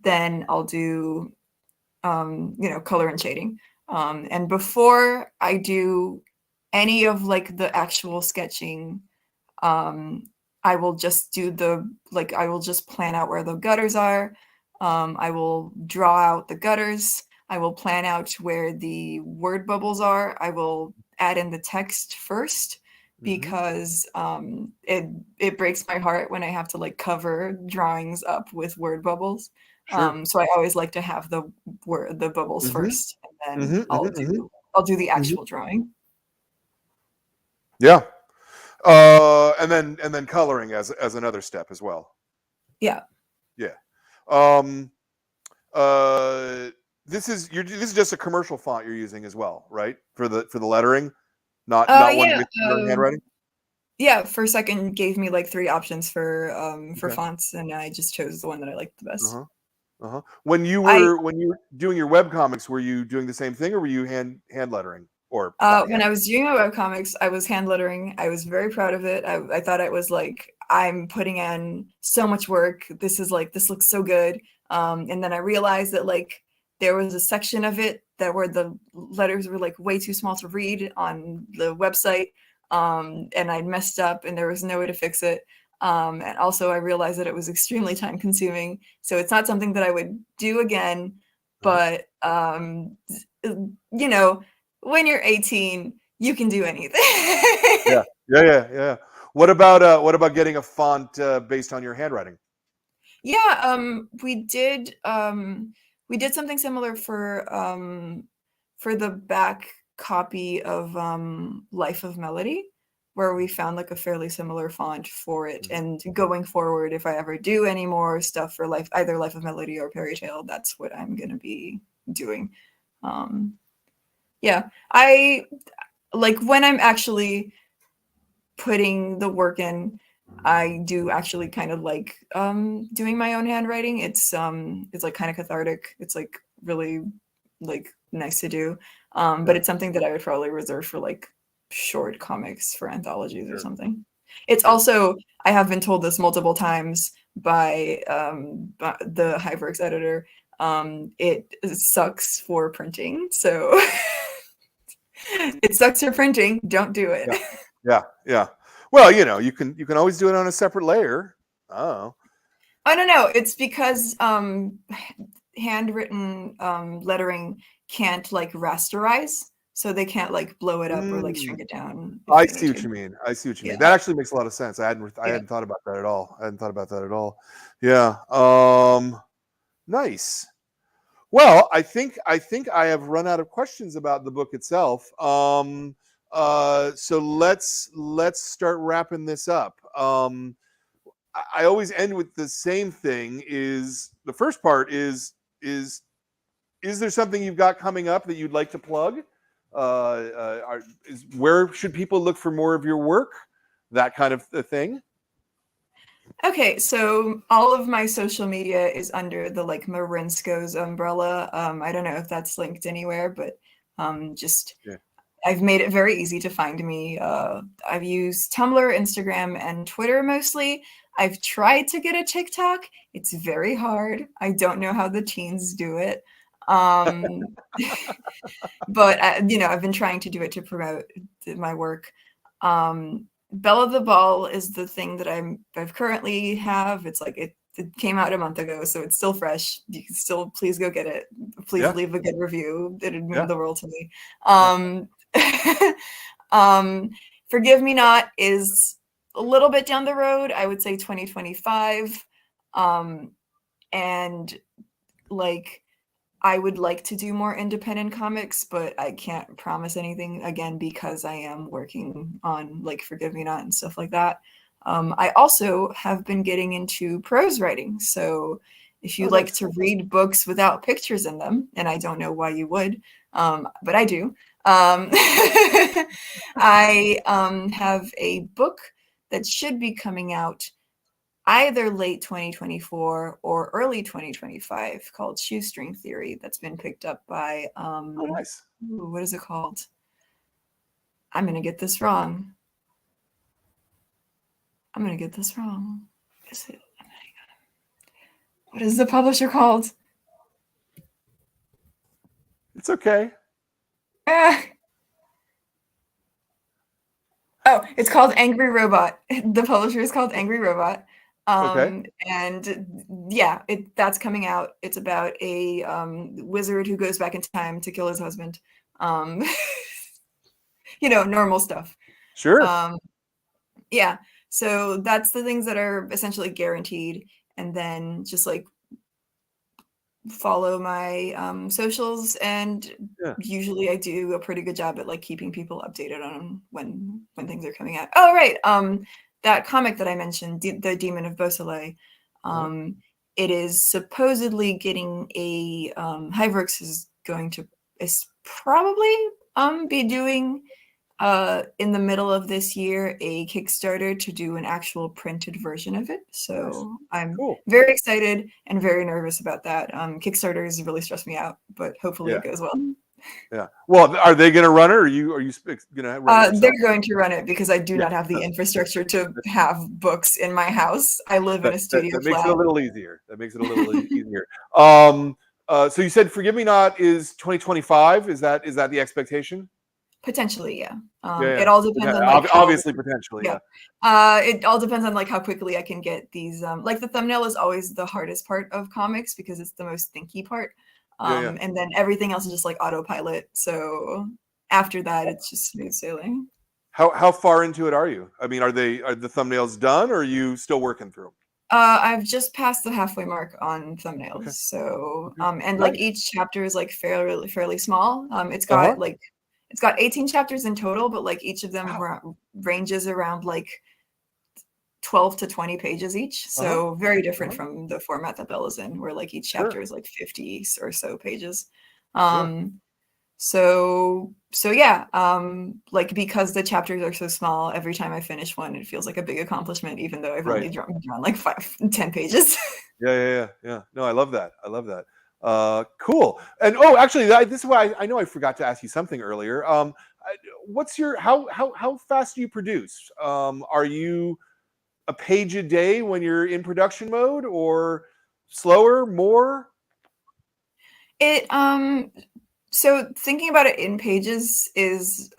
Then I'll do color and shading. And before I do any of like the actual sketching, I will just I will just plan out where the gutters are. I will draw out the gutters. I will plan out where the word bubbles are. I will add in the text first. because it breaks my heart when I have to like cover drawings up with word bubbles. Sure. So I always like to have the bubbles Mm-hmm. first, and Mm-hmm. then Mm-hmm. Mm-hmm. I'll do the Mm-hmm. actual drawing. Yeah. And then coloring as another step as well. Yeah. Yeah. Um, this is just a commercial font you're using as well, right? For the lettering, not one Yeah. with your own handwriting. Yeah. For second gave me like 3 options for Okay. fonts, and I just chose the one that I liked the best. Uh-huh. Uh-huh. When you I were doing your web comics, were you doing the same thing, or were you hand lettering, or not when hand? I was doing my webcomics, I was hand lettering. I was very proud of it. I thought it was like, I'm putting in so much work. This looks so good. And then I realized that like there was a section of it that where the letters were like way too small to read on the website. And I'd messed up and there was no way to fix it. And also I realized that it was extremely time consuming. So it's not something that I would do again, Uh-huh. but you know, when you're 18, you can do anything. Yeah. Yeah. What about getting a font based on your handwriting? Yeah, we did something similar for the back copy of Life of Melody, where we found like a fairly similar font for it. Mhm. And going forward, if I ever do any more stuff for either Life of Melody or Fairy Tale, that's what I'm gonna be doing. Um, yeah, I like when I'm actually putting the work in, I do actually kind of like doing my own handwriting. It's like kind of cathartic. It's like really like nice to do. But Yeah. it's something that I would probably reserve for like short comics for anthologies or Sure. something. It's Sure. also, I have been told this multiple times by the Hiveworks editor. It sucks for printing. So it sucks for printing. Don't do it. Yeah. Yeah. Yeah. Well, you can always do it on a separate layer. Oh. I don't know. It's because handwritten lettering can't like rasterize, so they can't like blow it up or like Mm. shrink it down if I they need see what to. you mean. I see what you Yeah, mean. That actually makes a lot of sense. I yeah. hadn't thought about that at all. I hadn't thought about that at all. Yeah. Nice. Well, I think I have run out of questions about the book itself. So let's start wrapping this up. I always end with the same thing. Is the first part is is there something you've got coming up that you'd like to plug? Where should people look for more of your work? That kind of thing. Okay, so all of my social media is under the like Marinsco's umbrella. I don't know if that's linked anywhere, but just Yeah. I've made it very easy to find me. I've used Tumblr, Instagram, and Twitter mostly. I've tried to get a TikTok. It's very hard. I don't know how the teens do it. Um, but I've been trying to do it to promote my work. Belle of the Ball is the thing that I've currently have. It's like it came out a month ago, so it's still fresh. You can still please go get it. Please Yeah. leave a good review. It'd mean Yeah. the world to me. Yeah. Um, Forgive Me Not is a little bit down the road. I would say 2025. And like I would like to do more independent comics, but I can't promise anything again because I am working on like Forgive Me Not and stuff like that. I also have been getting into prose writing. So if you Oh, like nice. to read books without pictures in them, and I don't know why you would, but I do. I have a book that should be coming out either late 2024 or early 2025 called Shoestring Theory that's been picked up by Oh, nice. what is it called? I'm gonna get this wrong. Is it? What is the publisher called? It's okay. Ah. Oh, it's called Angry Robot. The publisher is called Angry Robot. Okay. And yeah, that's coming out. It's about a wizard who goes back in time to kill his husband. Normal stuff. Sure. Yeah. So that's the things that are essentially guaranteed. And then just like follow my socials, and Yeah. usually I do a pretty good job at like keeping people updated on when things are coming out. Oh right, that comic that I mentioned, the Demon of Beausoleil, Uh-huh. it is supposedly getting a Hyverx is probably be doing in the middle of this year a Kickstarter to do an actual printed version of it. Nice. So I'm Cool. very excited and very nervous about that. Kickstarters really stress me out, but hopefully Yeah. it goes well. Yeah. Well, are they going to run it, or are you going to run it They're yourself? going to run it because I do Yeah. not have the infrastructure to have books in my house. I live in That, a that studio that makes it a flat. little easier. That makes it a little easier. So you said "Forgive Me Not" is 2025. Is that the expectation? Potentially, yeah. Yeah, yeah. It all depends on like how, Obviously, potentially, yeah. yeah. It all depends on like how quickly I can get these. Like the thumbnail is always the hardest part of comics because it's the most thinky part. Yeah, yeah. And then everything else is just like autopilot. So after that, it's just smooth sailing. How far into it are you? I mean, are the thumbnails done, or are you still working through them? I've just passed the halfway mark on thumbnails. Okay. So, Okay. and like Nice. each chapter is like fairly small. Uh-huh. It's got 18 chapters in total, but like each of them Wow. ranges around like 12 to 20 pages each. Uh-huh. So very different Uh-huh. from the format that Belle is in, where like each chapter Sure. is like 50 or so pages. Yeah. So yeah, like because the chapters are so small, every time I finish one, it feels like a big accomplishment, even though I've Right. only drawn like 10 pages. Yeah, yeah, yeah, yeah. No, I love that. I love that. Cool. And actually, this is why I know I forgot to ask you something earlier. What's your how fast do you produce? Are you a page a day when you're in production mode, or slower, more? It so thinking about it in pages is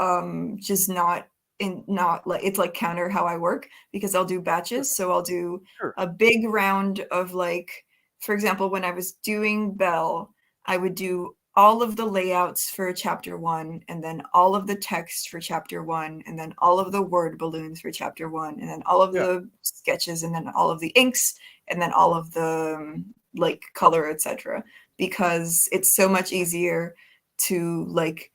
just not like it's like counter how I work because I'll do Sure, batches. So I'll do sure. a big round of like, for example, when I was doing Belle, I would do all of the layouts for chapter one, and then all of the text for chapter one, and then all of the word balloons for chapter one, and then all of Yeah, the sketches, and then all of the inks, and then all of the like color, etc. Because it's so much easier to like,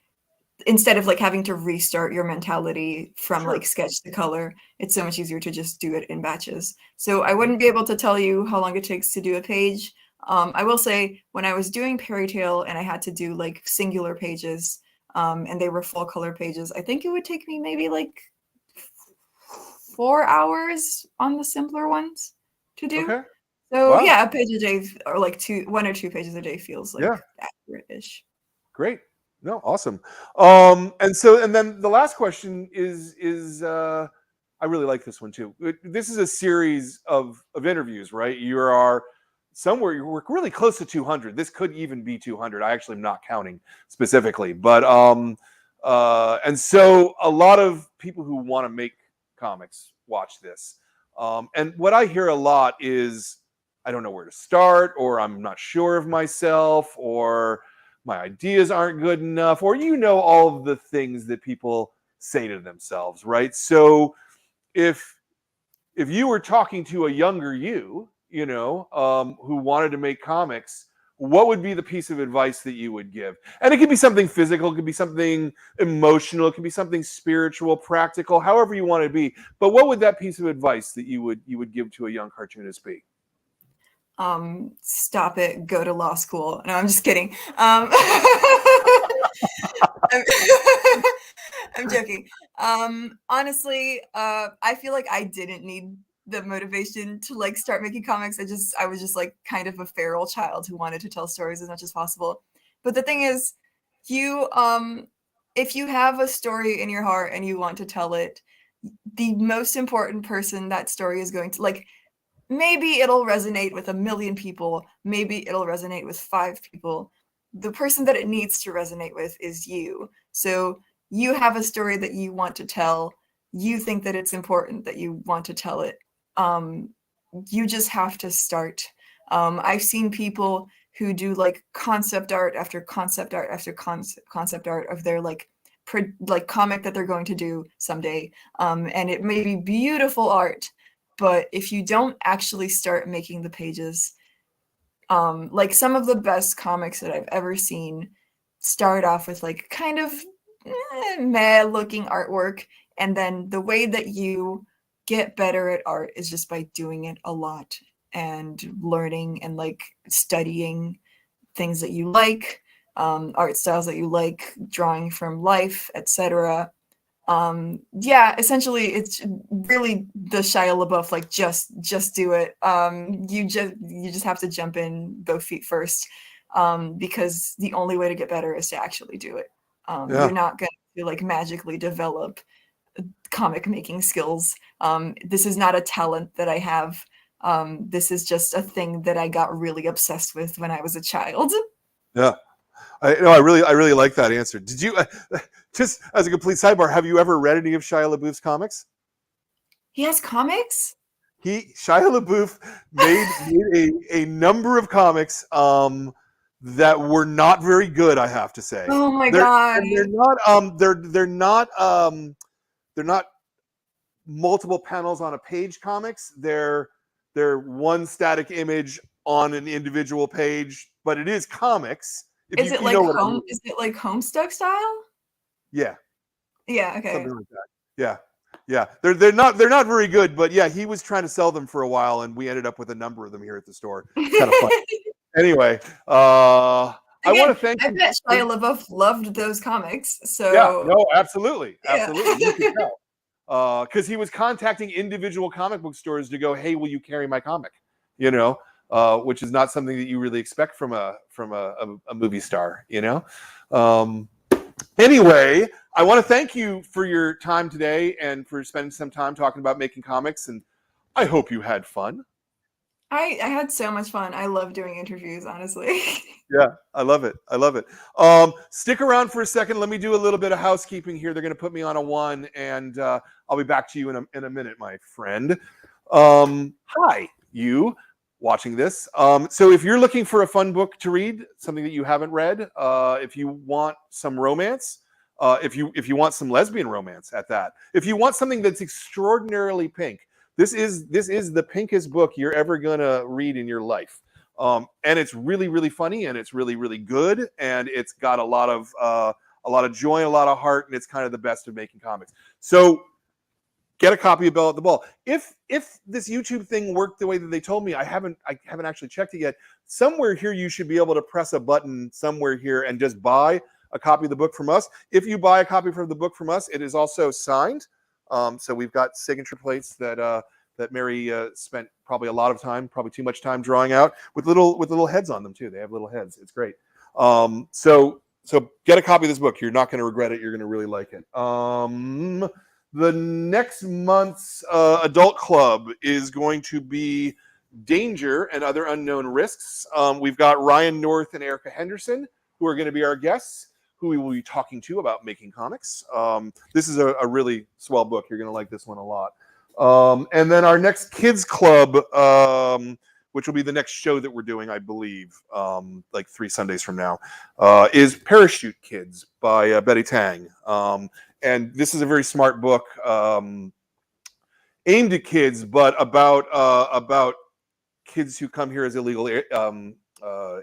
instead of like having to restart your mentality from like sure. sketch to color, it's so much easier to just do it in batches. So I wouldn't be able to tell you how long it takes to do a page. I will say when I was doing Fairy Tale and I had to do like singular pages, and they were full color pages, I think it would take me maybe like 4 hours on the simpler ones to do. Okay. So Wow. yeah, a page a day, or like one or two pages a day feels like Yeah. accurate-ish. Great. No, awesome. And then the last question is I really like this one too. This is a series of interviews, right? You're really close to 200. This could even be 200. I actually am not counting specifically, but and so a lot of people who want to make comics watch this. And what I hear a lot is I don't know where to start, or I'm not sure of myself, or my ideas aren't good enough, or all of the things that people say to themselves, right? So if you were talking to a younger who wanted to make comics, what would be the piece of advice that you would give? And it could be something physical, it could be something emotional, it could be something spiritual, practical, however you want it to be. But what would that piece of advice that you would give to a young cartoonist be? Stop it, go to law school. No, I'm just kidding. I'm, I'm joking. Honestly, I feel like I didn't need the motivation to like start making comics. I was just like kind of a feral child who wanted to tell stories as much as possible. But the thing is, you if you have a story in your heart and you want to tell it, the most important person that story is going to like, maybe it'll resonate with 1 million people, maybe it'll resonate with 5 people. The person that it needs to resonate with is you. So you have a story that you want to tell, you think that it's important that you want to tell it. um, you just have to start. I've seen people who do like concept art after concept art after concept art of their like like comic that they're going to do someday, and it may be beautiful art, but if you don't actually start making the pages, like some of the best comics that I've ever seen start off with like kind of meh looking artwork, and then the way that you get better at art is just by doing it a lot and learning and like studying things that you like, art styles that you like, drawing from life, etc. Yeah, essentially it's really the Shia LaBeouf, like just do it. You just have to jump in both feet first, because the only way to get better is to actually do it. Yeah. You're not going to like magically develop comic making skills. This is not a talent that I have. This is just a thing that I got really obsessed with when I was a child. Yeah. I really like that answer. Did you, just as a complete sidebar, have you ever read any of Shia LaBeouf's comics? He has comics? Shia LaBeouf made a number of comics that were not very good, I have to say. Oh my god. They're not multiple panels on a page comics. They're one static image on an individual page, but it is comics. Is it like Is it like Homestuck style? Yeah. Yeah. Okay. Something like that. Yeah. Yeah. They're not very good, but yeah, he was trying to sell them for a while, and we ended up with a number of them here at the store. Kind of fun. Anyway, I want to thank. I bet Shia LaBeouf loved those comics. So yeah. No. Absolutely. Yeah. Absolutely. You can tell. Because he was contacting individual comic book stores to go, hey, will you carry my comic? You know. Which is not something that you really expect from a movie star, you know. Anyway, I want to thank you for your time today and for spending some time talking about making comics, and I hope you had fun. I had so much fun. I love doing interviews, honestly. Yeah, I love it. I love it. Stick around for a second. Let me do a little bit of housekeeping here. They're going to put me on a 1, and I'll be back to you in a minute, my friend. Hi, you watching this. So if you're looking for a fun book to read, something that you haven't read, if you want some romance, if you want some lesbian romance at that, if you want something that's extraordinarily pink, this is the pinkest book you're ever gonna read in your life. And it's really, really funny, and it's really, really good, and it's got a lot of joy, a lot of heart, and it's kind of the best of making comics. So get a copy of Belle at the Ball. If this YouTube thing worked the way that they told me, I haven't actually checked it yet. Somewhere here you should be able to press a button somewhere here and just buy a copy of the book from us. If you buy a copy of the book from us, it is also signed. So we've got signature plates that Mary spent probably a lot of time, probably too much time drawing out, with little heads on them too. They have little heads. It's great. So get a copy of this book. You're not going to regret it. You're going to really like it. The next month's adult club is going to be Danger and Other Unknown Risks. We've got Ryan North and Erica Henderson, who are going to be our guests, who we will be talking to about making comics. This is a really swell book. You're going to like this one a lot. And then our next kids club, which will be the next show that we're doing, I believe, like 3 Sundays from now, is Parachute Kids by Betty Tang. And this is a very smart book, aimed at kids, but about kids who come here as illegal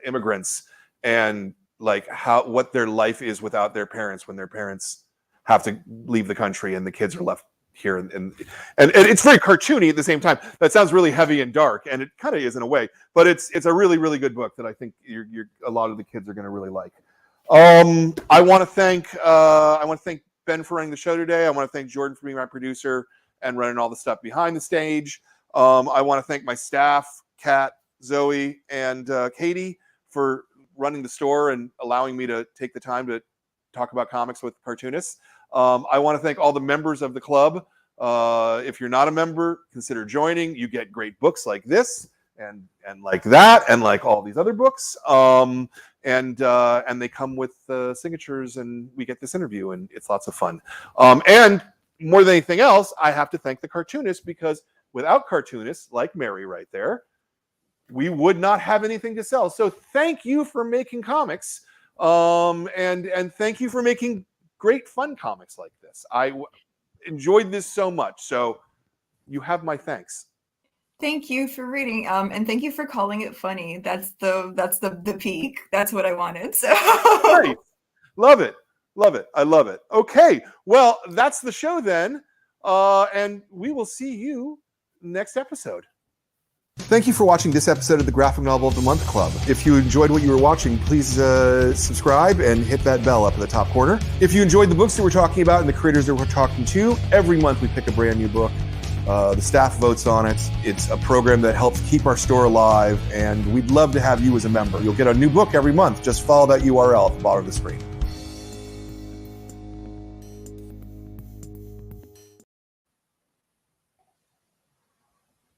immigrants, and like what their life is without their parents when their parents have to leave the country and the kids are left here. And it's very cartoony at the same time. That sounds really heavy and dark, and it kind of is in a way, but it's a really, really good book that I think a lot of the kids are going to really like. I want to thank Ben for running the show today. I want to thank Jordan for being my producer and running all the stuff behind the stage. I want to thank my staff, Kat, Zoe, and Katie, for running the store and allowing me to take the time to talk about comics with cartoonists. I want to thank all the members of the club. If you're not a member, consider joining. You get great books like this and like that and like all these other books. And they come with signatures, and we get this interview, and it's lots of fun. And more than anything else, I have to thank the cartoonists, because without cartoonists like Mary right there, we would not have anything to sell. So thank you for making comics, and thank you for making great fun comics like this. Enjoyed this so much. So you have my thanks. Thank you for reading, and thank you for calling it funny. That's the peak. That's what I wanted. So Nice. Love it. Love it. I love it. Okay. Well, that's the show then. And we will see you next episode. Thank you for watching this episode of the Graphic Novel of the Month Club. If you enjoyed what you were watching, please subscribe and hit that bell up in the top corner. If you enjoyed the books that we're talking about and the creators that we're talking to, every month we pick a brand new book. The staff votes on it. It's a program that helps keep our store alive, and we'd love to have you as a member. You'll get a new book every month. Just follow that URL at the bottom of the screen.